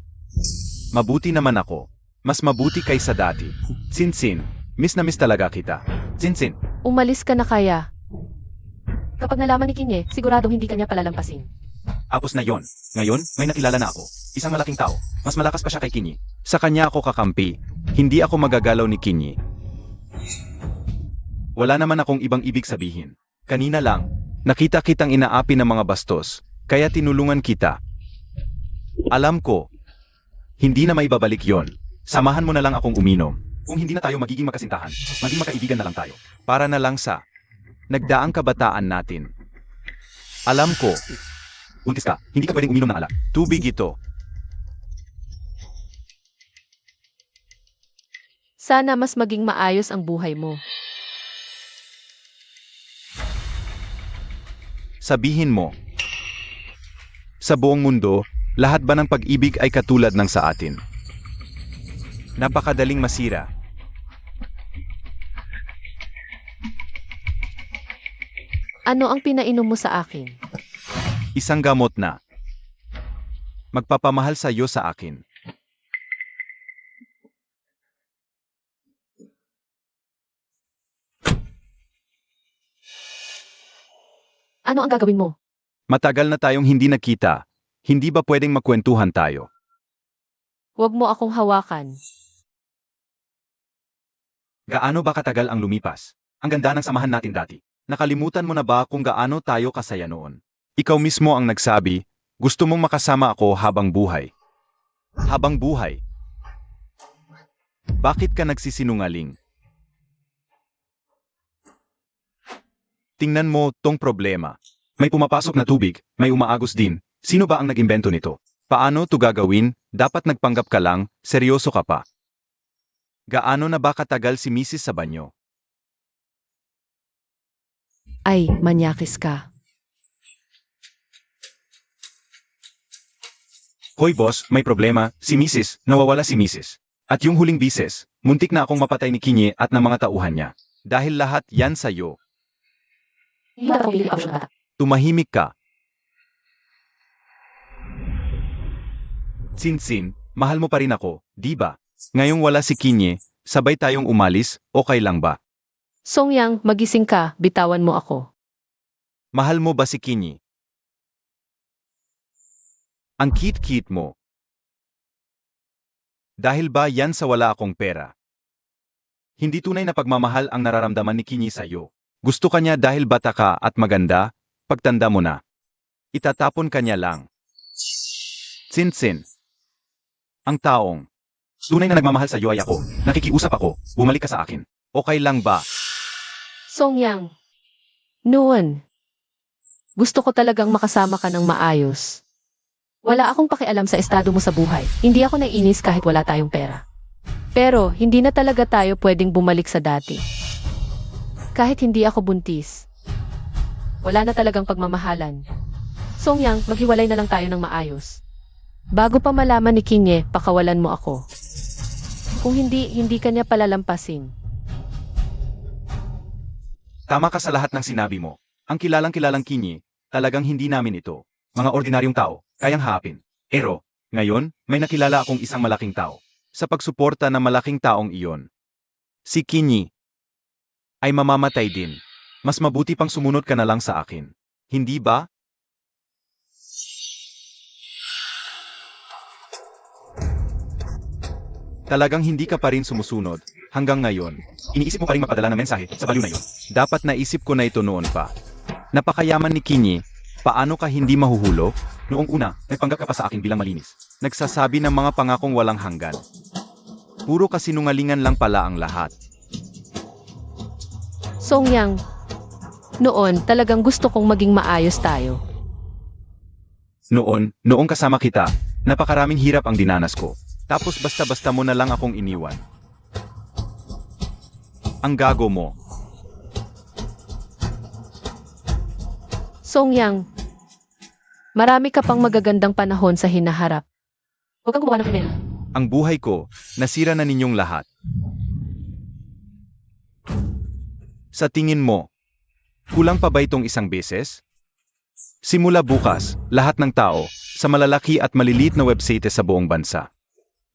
Mabuti naman ako. Mas mabuti kaysa dati. Sinsin, miss na miss talaga kita. Sinsin, Umalis ka na kaya. Kapag nalaman ni Kinye, siguradong hindi kanya palalampasin. apos na yon. Ngayon, may nakilala na ako. Isang malaking tao. Mas malakas pa siya kay Kinyi. Sa kanya ako kakampi. Hindi ako magagalaw ni Kinyi. Wala naman akong ibang ibig sabihin. Kanina lang, nakita kitang inaapi ng mga bastos, kaya tinulungan kita. Alam ko, hindi na maibabalik yon. Samahan mo na lang akong uminom. Kung hindi na tayo magiging magkasintahan, maging magkaibigan na lang tayo. Para na lang sa nagdaang kabataan natin. Alam ko, buntis ka, hindi ka pwedeng uminom ng alak. Tubig ito. Sana mas maging maayos ang buhay mo. Sabihin mo, sa buong mundo, lahat ba ng pag-ibig ay katulad ng sa atin? Napakadaling masira. Ano ang pinainom mo sa akin? Isang gamot na magpapamahal sa iyo sa akin. Ano ang gagawin mo? Matagal na tayong hindi nakita. Hindi ba pwedeng magkwentuhan tayo? Huwag mo akong hawakan. Gaano ba katagal ang lumipas? Ang ganda ng samahan natin dati. Nakalimutan mo na ba kung gaano tayo kasaya noon? Ikaw mismo ang nagsabi, gusto mong makasama ako habang buhay. Habang buhay. Bakit ka nagsisinungaling? Tingnan mo tong problema. May pumapasok na tubig, may umaagos din. Sino ba ang nag-imbento nito? Paano to gagawin? Dapat nagpanggap ka lang, seryoso ka pa. Gaano na ba katagal si Mrs. sa banyo? Ay, manyakis ka. Hoy boss, may problema, si Mrs., nawawala si Mrs. At yung huling bises, muntik na akong mapatay ni Kinye at ng mga tauhan niya. Dahil lahat yan sa'yo. Hindi na pili ako siya bata. Tumahimik ka. Sinsin, mahal mo pa rin ako, di ba? Ngayong wala si Kinye, sabay tayong umalis, okay lang ba? Songyang, magising ka, bitawan mo ako. Mahal mo ba si Kinye? Ang cute-cute mo. Dahil ba yan sa wala akong pera? Hindi tunay na pagmamahal ang nararamdaman ni Kinye sa'yo. Gusto ka niya dahil bata ka at maganda, pagtanda mo na. Itatapon ka niya lang. Sinsin. Ang taong tunay na nagmamahal sa iyo ay ako. Nakikiusap ako. Bumalik ka sa akin. Okay lang ba? Songyang. Noon. Gusto ko talagang makasama ka ng maayos. Wala akong pakialam sa estado mo sa buhay. Hindi ako naiinis kahit wala tayong pera. Pero, hindi na talaga tayo pwedeng bumalik sa dati. Kahit hindi ako buntis. Wala na talagang pagmamahalan. Songyang, maghiwalay na lang tayo ng maayos. Bago pa malaman ni Kinye, pakawalan mo ako. Kung hindi, hindi ka niya palalampasin. Tama ka sa lahat ng sinabi mo. Ang kilalang-kilalang Kinye, talagang hindi namin ito. Mga ordinaryong tao, kayang hapin. Pero, ngayon, may nakilala akong isang malaking tao. Sa pagsuporta ng malaking taong iyon. Si Kinye ay mamamatay din. Mas mabuti pang sumunod ka na lang sa akin. Hindi ba? Talagang hindi ka pa rin sumusunod. Hanggang ngayon, iniisip mo pa rin mapadala ng mensahe sa baliw na yun. Dapat naisip ko na ito noon pa. Napakayaman ni Kinye, paano ka hindi mahuhulog? Noong una, nagpanggap ka pa sa akin bilang malinis. Nagsasabi ng mga pangakong walang hanggan. Puro kasinungalingan lang pala ang lahat. Songyang, noon talagang gusto kong maging maayos tayo. Noong kasama kita, napakaraming hirap ang dinanas ko. Tapos basta-basta mo na lang akong iniwan. Ang gago mo. Songyang, marami ka pang magagandang panahon sa hinaharap. Huwag kang gumawa ng krimen. Ang buhay ko, nasira na ninyong lahat. Sa tingin mo, kulang pa ba itong isang beses? Simula bukas, lahat ng tao, sa malalaki at maliliit na website sa buong bansa,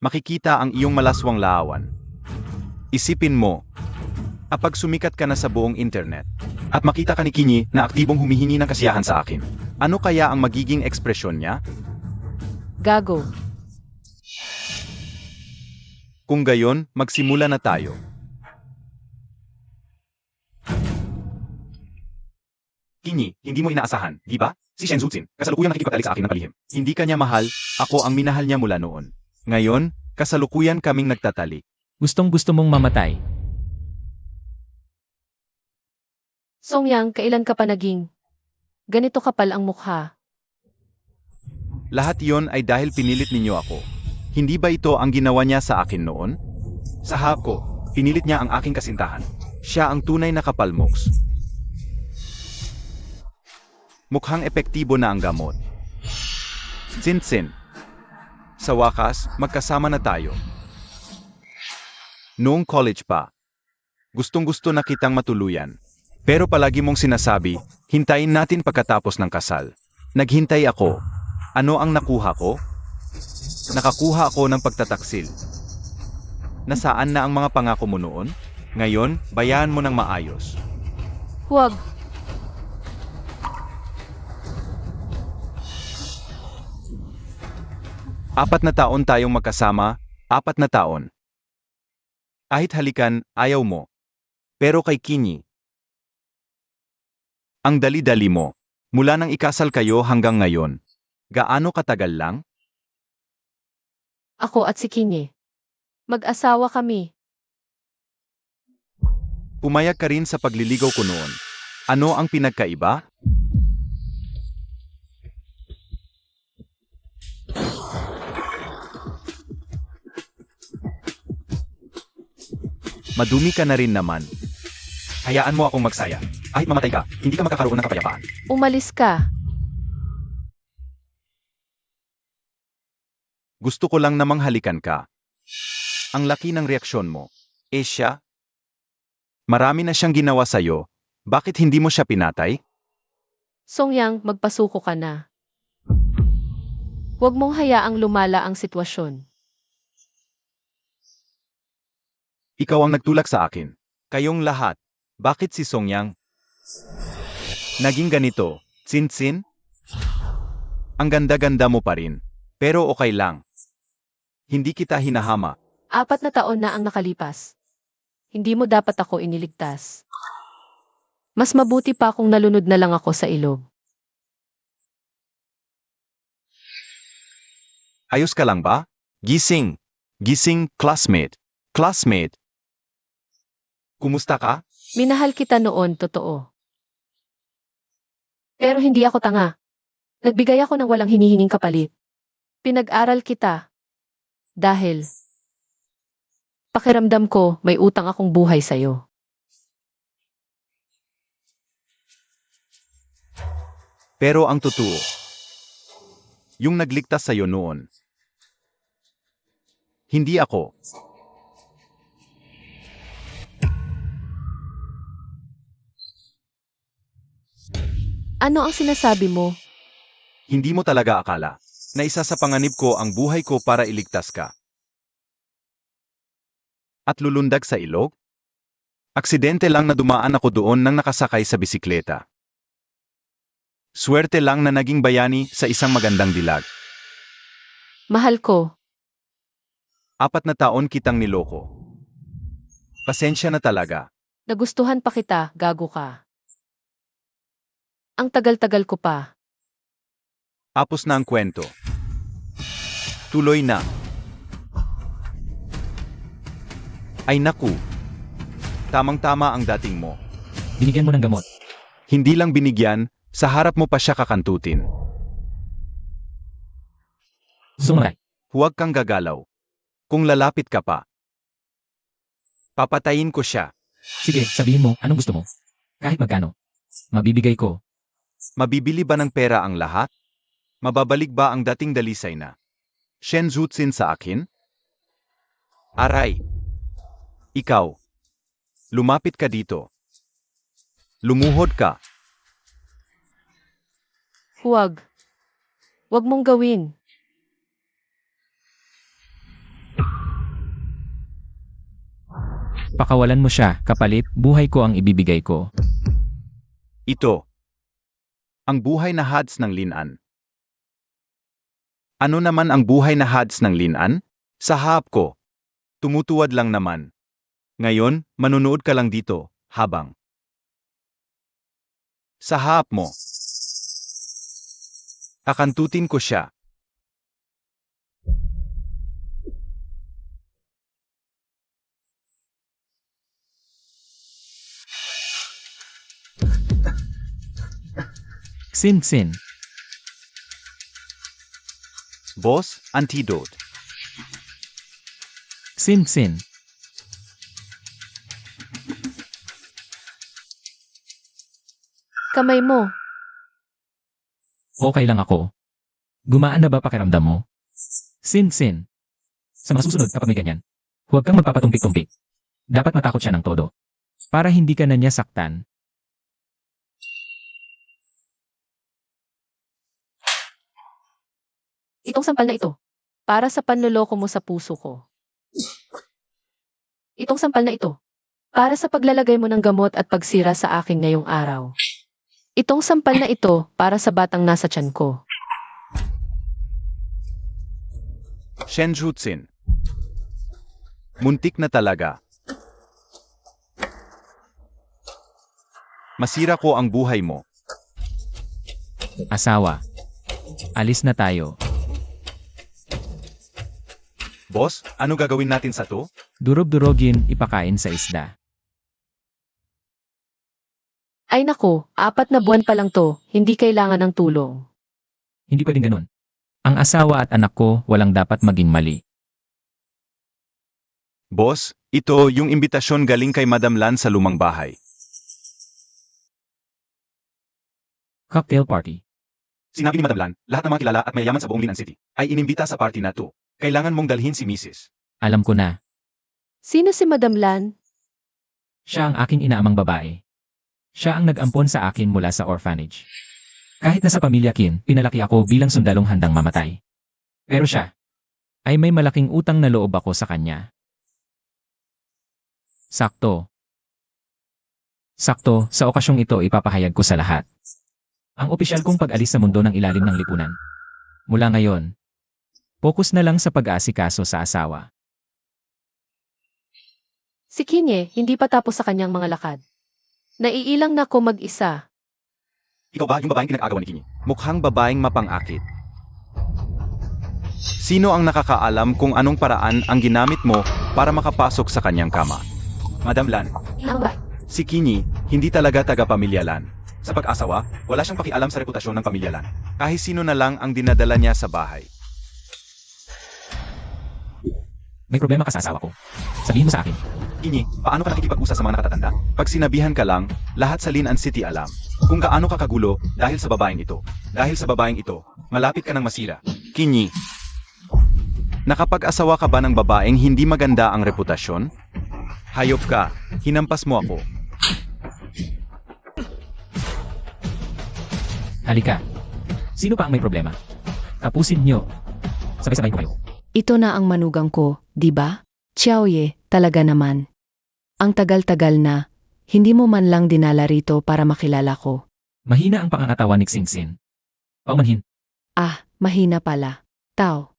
makikita ang iyong malaswang laawan. Isipin mo, kapag sumikat ka na sa buong internet, at makita ka ni Kinye na aktibong humihingi ng kasiyahan sa akin, ano kaya ang magiging ekspresyon niya? Gago. Kung gayon, magsimula na tayo. Kinyi, hindi mo inaasahan, di ba? Si Shen Zuzin, kasalukuyang nakikipagtalik sa akin ng palihim. Hindi kanya mahal, ako ang minahal niya mula noon. Ngayon, kasalukuyan kaming nagtatalik. Gustong-gusto mong mamatay. Songyang, kailan ka pa naging? Ganito kapal ang mukha. Lahat iyon ay dahil pinilit ninyo ako. Hindi ba ito ang ginawa niya sa akin noon? Sa hap ko, pinilit niya ang aking kasintahan. Siya ang tunay na kapalmoks. Mukhang epektibo na ang gamot. Sinsin. Sa wakas, magkasama na tayo. Noong college pa, gustong-gusto na kitang matuluyan. Pero palagi mong sinasabi, hintayin natin pagkatapos ng kasal. Naghintay ako. Ano ang nakuha ko? Nakakuha ako ng pagtataksil. Nasaan na ang mga pangako mo noon? Ngayon, bayaan mo ng maayos. Huwag. Apat na taon tayong magkasama, 4 na taon. Kahit halikan, ayaw mo. Pero kay Kinyi, ang dali-dali mo. Mula nang ikasal kayo hanggang ngayon. Gaano katagal lang? Ako at si Kinye. Mag-asawa kami. Pumayag ka rin sa pagliligaw ko noon. Ano ang pinagkaiba? Madumi ka na rin naman. Hayaan mo akong magsaya. Kahit mamatay ka, hindi ka makakaroon ng kapayapaan. Umalis ka. Gusto ko lang namang halikan ka. Ang laki ng reaksyon mo. Siya? Marami na siyang ginawa sa'yo. Bakit hindi mo siya pinatay? Songyang, magpasuko ka na. Huwag mong hayaang lumala ang sitwasyon. Ikaw ang nagtulak sa akin. Kayong lahat. Bakit si Songyang naging ganito? Sinsin? Ang ganda-ganda mo pa rin. Pero okay lang. Hindi kita hinahama. 4 na taon na ang nakalipas. Hindi mo dapat ako iniligtas. Mas mabuti pa kung nalunod na lang ako sa ilog. Ayos ka lang ba? Gising. Gising, classmate. Classmate. Kumusta ka? Minahal kita noon, totoo. Pero hindi ako tanga. Nagbigay ako ng walang hinihinging kapalit. Pinag-aral kita. Dahil pakiramdam ko may utang akong buhay sa'yo. Pero ang totoo, yung nagligtas sa'yo noon, hindi ako. Ano ang sinasabi mo? Hindi mo talaga akala na isa sa panganib ko ang buhay ko para iligtas ka. At lulundag sa ilog? Aksidente lang na dumaan ako doon nang nakasakay sa bisikleta. Swerte lang na naging bayani sa isang magandang dilag. Mahal ko. 4 na taon kitang niloko. Pasensya na talaga. Nagustuhan pa kita, gago ka. Ang tagal-tagal ko pa. Tapos na ang kwento. Tuloy na. Ay naku. Tamang-tama ang dating mo. Binigyan mo ng gamot. Hindi lang binigyan, sa harap mo pa siya kakantutin. Sumuray. Huwag kang gagalaw. Kung lalapit ka pa, papatayin ko siya. Sige, sabihin mo, anong gusto mo? Kahit magkano. Mabibigay ko. Mabibili ba ng pera ang lahat? Mababalik ba ang dating dalisay na Shen Zuzin sa akin? Aray! Ikaw! Lumapit ka dito. Lumuhod ka. Huwag. Huwag mong gawin. Pakawalan mo siya, kapalit, buhay ko ang ibibigay ko. Ito. Ang buhay na hads ng Linan. Ano naman ang buhay na hads ng Linan? Sa hap ko. Tumutuwad lang naman. Ngayon, manunood ka lang dito, habang sa harap mo. Kakantutin ko siya. Xin Xin. Boss, antidote. Xin Xin. Kamay mo. Okay lang ako. Gumaan na ba pakiramdam mo? Xin Xin. Sa mga susunod kapag may ganyan, huwag kang magpapatumpik-tumpik. Dapat matakot siya ng todo. Para hindi ka na niya saktan. Itong sampal na ito. Para sa panloloko mo sa puso ko. Itong sampal na ito. Para sa paglalagay mo ng gamot at pagsira sa akin ngayong araw. Itong sampal na ito para sa batang nasa tiyan ko. Shenjutsin. Muntik na talaga. Masira ko ang buhay mo. Asawa. Alis na tayo. Boss, ano gagawin natin sa to? Durog-durogin, ipakain sa isda. Ay nako, 4 na buwan pa lang to, hindi kailangan ng tulong. Hindi pwedeng ganun. Ang asawa at anak ko walang dapat maging mali. Boss, ito yung imbitasyon galing kay Madam Lan sa lumang bahay. Cocktail party. Sinabi ni Madam Lan, lahat ng mga kilala at mayayaman sa buong Linan City ay inimbita sa party na to. Kailangan mong dalhin si Mrs. Alam ko na, Sino si Madam Lan? siya ang aking inaamang babae. Siya ang nag-ampon sa akin mula sa orphanage. Kahit nasa pamilya Kin, pinalaki ako bilang sundalong handang mamatay. Pero siya, ay may malaking utang na loob ako sa kanya. Sakto. Sakto, sa okasyong ito ipapahayag ko sa lahat. Ang opisyal kong pag-alis sa mundo ng ilalim ng lipunan. Mula ngayon, focus na lang sa pag-aasikaso sa asawa. Si Kinye, hindi pa tapos sa kanyang mga lakad. Naiilang na ako mag-isa. Ikaw ba yung babaeng pinag-agawan ni Kinyi? Mukhang babaeng mapang-akit. Sino ang nakakaalam kung anong paraan ang ginamit mo para makapasok sa kanyang kama? Madam Lan, Hamba. si Kinyi, hindi talaga taga-pamilya Lan. Sa pag-asawa, wala siyang pakialam sa reputasyon ng pamilya Lan. Kahit sino na lang ang dinadala niya sa bahay. May problema ka sa asawa ko. Sabihin mo sa akin. Kinyi, paano ka nakikipag-usap sa mga nakatatanda? Pag sinabihan ka lang, lahat sa Linan City alam. Kung gaano ka kagulo dahil sa babaeng ito. Dahil sa babaeng ito, malapit ka ng masira. Kinyi, nakapag-asawa ka ba ng babaeng hindi maganda ang reputasyon? Hayop ka, hinampas mo ako. Halika. Sino pa ang may problema? Tapusin niyo. Sabay-sabay ko kayo. Ito na ang manugang ko, di ba? Xiaoye, talaga naman. Ang tagal-tagal na, hindi mo man lang dinala rito para makilala ko. Mahina ang pangangatawan ni Xingxin. Paumanhin. Ah, mahina pala. Tao.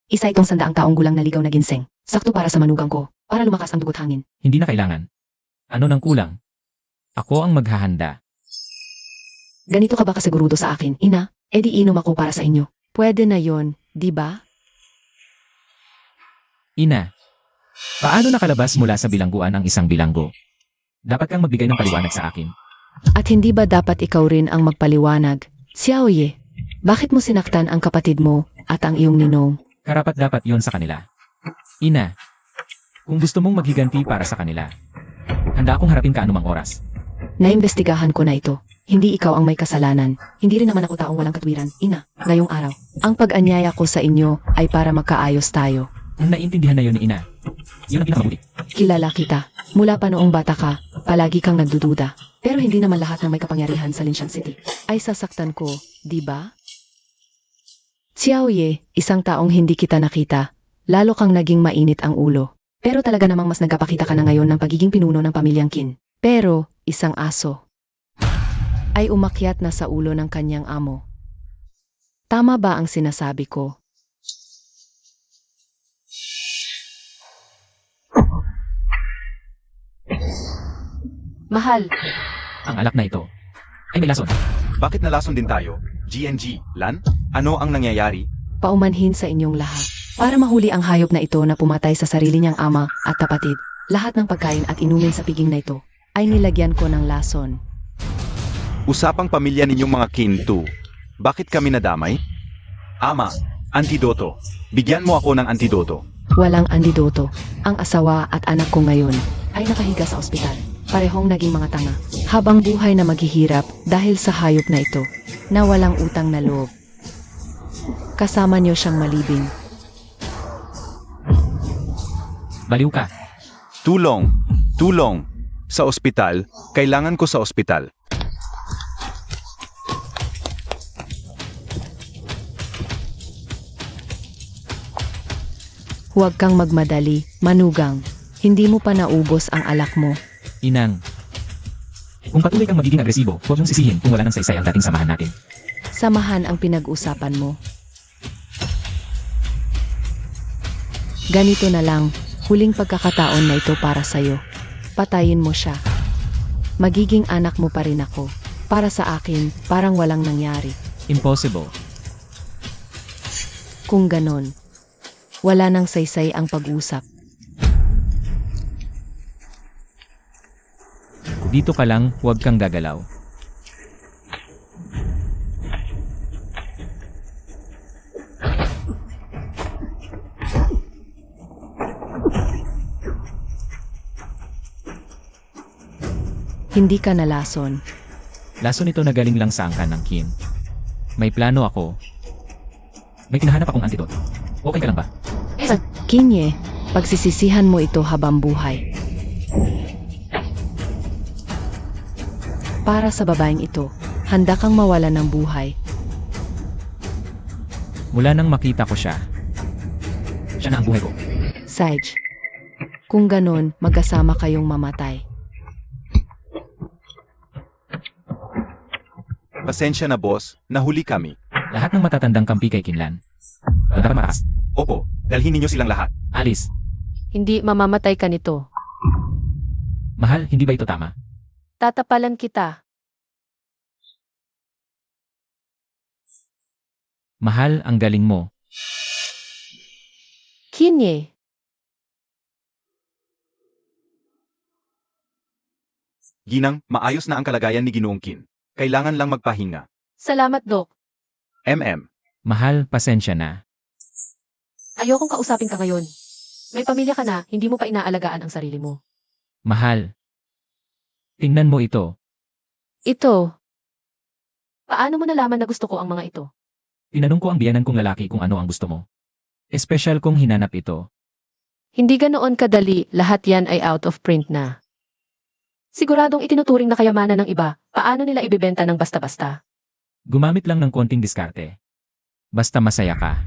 Isa itong 100 taong gulang na ligaw na ginseng. Sakto para sa manugang ko, para lumakas ang dugot hangin. Hindi na kailangan. Ano nang kulang? Ako ang maghahanda. Ganito ka ba kasigurudo sa akin, ina? E di inom ako para sa inyo. Pwede na yon, di ba? Ina. Paano nakalabas mula sa bilangguan ang isang bilanggo? Dapat kang magbigay ng paliwanag sa akin. At hindi ba dapat ikaw rin ang magpaliwanag? Xiaoye, bakit mo sinaktan ang kapatid mo at ang iyong ninong? Karapat-dapat yon sa kanila. Ina. Kung gusto mong maghiganti para sa kanila, handa akong harapin ka anumang oras. Naimbestigahan ko na ito. Hindi ikaw ang may kasalanan. Hindi rin naman ako taong walang katwiran, ina. Ngayong araw, ang pag-anyaya ko sa inyo ay para magkaayos tayo. Kung naiintindihan na yon ni Ina, yun ang pinakamabuti. Kilala kita. Mula pa noong bata ka, palagi kang nagdududa. Pero hindi naman lahat ng may kapangyarihan sa Linshan City ay sasaktan ko, di ba? Xiaoye, isang taong hindi kita nakita, lalo kang naging mainit ang ulo. Pero talaga namang mas nagkapakita ka na ngayon ng pagiging pinuno ng pamilyang Qin. Pero, isang aso ay umakyat na sa ulo ng kanyang amo. Tama ba ang sinasabi ko? Mahal, Ang alak na ito ay may lason. Bakit nalason din tayo? GNG, Lan? Ano ang nangyayari? Paumanhin sa inyong lahat. Para mahuli ang hayop na ito na pumatay sa sarili niyang ama at kapatid, lahat ng pagkain at inumin sa piging na ito ay nilagyan ko ng lason. Usapang pamilya ninyong mga kin 2. Bakit kami nadamay? Ama, antidoto. Bigyan mo ako ng antidoto. Walang antidoto. Ang asawa at anak ko ngayon ay nakahiga sa ospital. Parehong naging mga tanga. Habang buhay na maghihirap dahil sa hayop na ito, na walang utang na loob. Kasama niyo siyang malibing. Baliw ka. Tulong! Tulong! Sa ospital, kailangan ko sa ospital. Huwag kang magmadali, manugang. Hindi mo pa naubos ang alak mo. Inang. Kung patuloy kang magiging agresibo, huwag mong sisihin kung wala ng saysay ang dating samahan natin. Samahan ang pinag-usapan mo. Ganito na lang, huling pagkakataon na ito para sa'yo. Patayin mo siya. Magiging anak mo pa rin ako. Para sa akin, parang walang nangyari. Impossible. Kung ganon, wala nang saysay ang pag-usap. Dito ka lang, huwag kang gagalaw. Hindi ka nalason. Lason ito na galing lang sa angkan ng Kim. May plano ako. May tinahanap akong antidote. Okay ka lang ba? Kinye, pagsisisihan mo ito habang buhay. Para sa babaeng ito, handa kang mawala ng buhay. Mula nang makita ko siya. Siya na ang buhay ko. Sage, kung ganon, magkasama kayong mamatay. Pasensya na boss, nahuli kami. Lahat ng matatandang kampi kay Kinlan. Dapat mataas. Opo, dalhin ninyo silang lahat. Alice, hindi mamamatay ka nito. mahal, hindi ba ito tama? Tatapalan kita. Mahal, ang galing mo. Kinye, Ginang, maayos na ang kalagayan ni Ginoong Kin. Kailangan lang magpahinga. salamat Dok. Mahal, pasensya na. Ayokong kausapin ka ngayon. May pamilya ka na, hindi mo pa inaalagaan ang sarili mo. Mahal. Tingnan mo ito. Ito. Paano mo nalaman na gusto ko ang mga ito? Tinanong ko ang biyanan kong lalaki kung ano ang gusto mo. Espesyal kong hinanap ito. Hindi ganoon kadali, lahat yan ay out of print na. Siguradong itinuturing na kayamanan ng iba, paano nila ibebenta ng basta-basta? Gumamit lang ng konting diskarte. Basta masaya ka.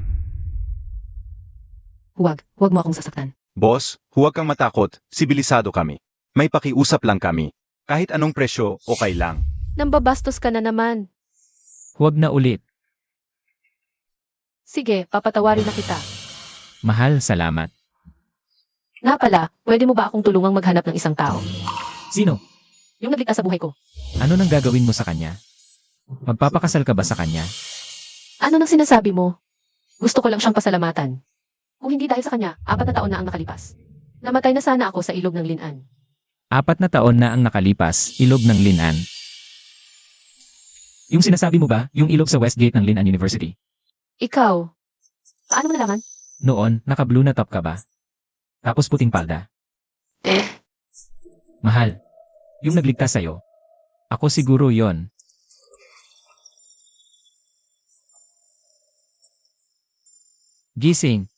Huwag mo akong sasaktan. Boss, huwag kang matakot, sibilisado kami. May pakiusap lang kami. Kahit anong presyo, okay lang. Nambabastos ka na naman. Huwag na ulit. Sige, papatawarin na kita. Mahal, salamat. Nga pala, pwede mo ba akong tulungang maghanap ng isang tao? Sino? Yung nagligtas sa buhay ko. Ano nang gagawin mo sa kanya? Magpapakasal ka ba sa kanya? Ano nang sinasabi mo? Gusto ko lang siyang pasalamatan. Kung hindi dahil sa kanya, 4 na taon na ang nakalipas. Namatay na sana ako sa ilog ng Linan. 4 na taon na ang nakalipas, ilog ng Linan. Yung sinasabi mo ba, yung ilog sa Westgate ng Linan University? Ikaw, paano mo nalaman? Noon, naka-blue na top ka ba? Tapos puting palda. Mahal, yung nagligtas sa'yo. Ako siguro yon. Gising.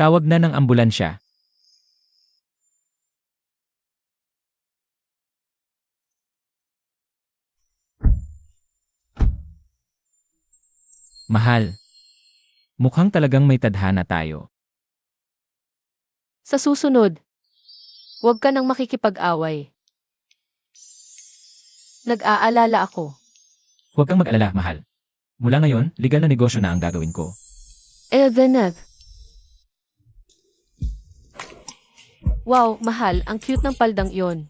Tawag na ng ambulansya. Mahal. Mukhang talagang may tadhana tayo. Sa susunod, huwag ka nang makikipag-away. Nag-aalala ako. Huwag kang mag-alala, mahal. Mula ngayon, legal na negosyo na ang gagawin ko. Elveneth, Wow, mahal, ang cute ng paldang iyon.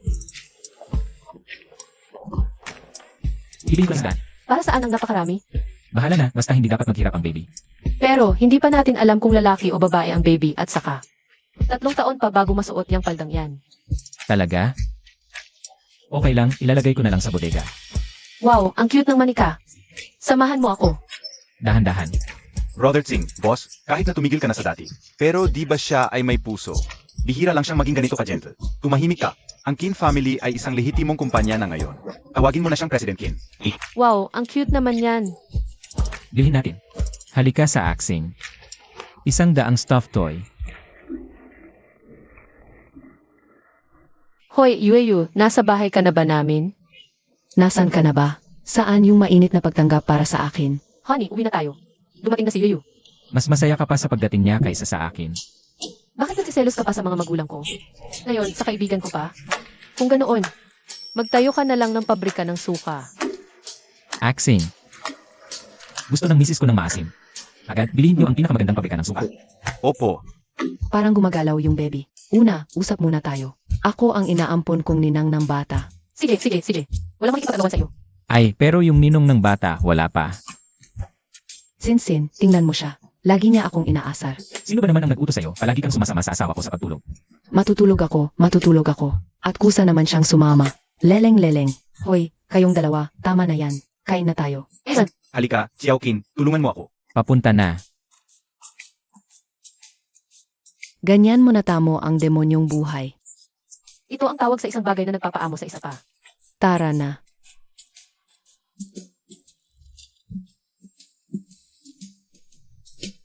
Bibili ko na. Para saan ang napakarami? Bahala na, basta hindi dapat maghirap ang baby. Pero, hindi pa natin alam kung lalaki o babae ang baby at saka. 3 taon pa bago masuot yung paldang yan. Talaga? Okay lang, ilalagay ko na lang sa bodega. Wow, ang cute ng manika. Samahan mo ako. Dahan-dahan. Brother Tsing, boss, kahit na tumigil ka na sa dati. Pero di ba siya ay may puso? Bihira lang siyang maging ganito ka-gentle. Tumahimik ka. Ang Qin family ay isang lehitimong kumpanya na ngayon. Tawagin mo na siyang President Qin. Wow, ang cute naman yan. Bilhin natin. Halika sa Axing. 100 stuffed toy. Hoy, Yueyu, nasa bahay ka na ba namin? Nasaan ka na ba? Saan yung mainit na pagtanggap para sa akin? Honey, uwi na tayo. Dumating na si Yueyu. Mas masaya ka pa sa pagdating niya kaysa sa akin. Bakit nagsiselos ka pa sa mga magulang ko? Ngayon, sa kaibigan ko pa? Kung ganoon, magtayo ka na lang ng pabrika ng suka. Axing. Gusto ng misis ko ng maasim. Agad, bilhin niyo ang pinakamagandang pabrika ng suka. Opo, Parang gumagalaw yung baby. Una, usap muna tayo. Ako ang inaampon kong ninang ng bata. Sige. Walang makikipagagawan sa'yo. Ay, pero yung ninong ng bata, wala pa. Sinsin, tingnan mo siya. Lagi niya akong inaasar. Sino ba naman ang nag-utos sa'yo? Palagi kang sumasama sa asawa ko sa pagtulog. Matutulog ako. At kusa naman siyang sumama. Leleng. Hoy, kayong dalawa, tama na yan. Kain na tayo. halika, Xiao Qin, tulungan mo ako. Papunta na. Ganyan mo natamo ang demonyong buhay. Ito ang tawag sa isang bagay na nagpapaamo sa isa pa. Tara na.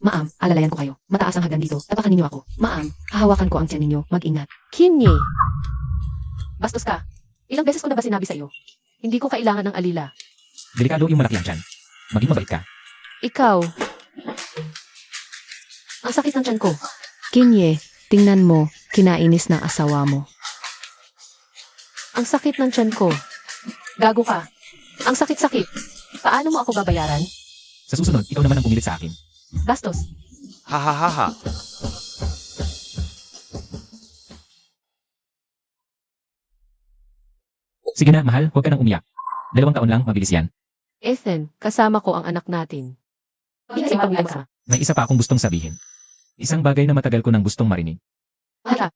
Maam, alalayan ko kayo. Mataas ang hagdan dito. Tapakan ninyo ako. Maam, hahawakan ko ang tiyan ninyo. Mag-ingat. Kinye. Bastos ka. Ilang beses ko na ba sinabi sa'yo? Hindi ko kailangan ng alila. Delikado yung malaki ang tiyan. Maging mabait ka. Ikaw. Ang sakit ng tiyan ko. Kinye, tingnan mo, kinainis ng asawa mo. Ang sakit ng tiyan ko. Gago ka. Ang sakit-sakit. Paano mo ako babayaran? Sa susunod, ikaw naman ang pumilit sa akin. Bastos. Hahaha. Sige na, mahal, huwag ka nang umiyak. 2 taon lang, mabilis yan. Ethan, kasama ko ang anak natin. Hindi kasi pamilya mo. May isa pa akong gustong sabihin. Isang bagay na matagal ko nang gustong marinig. Hala,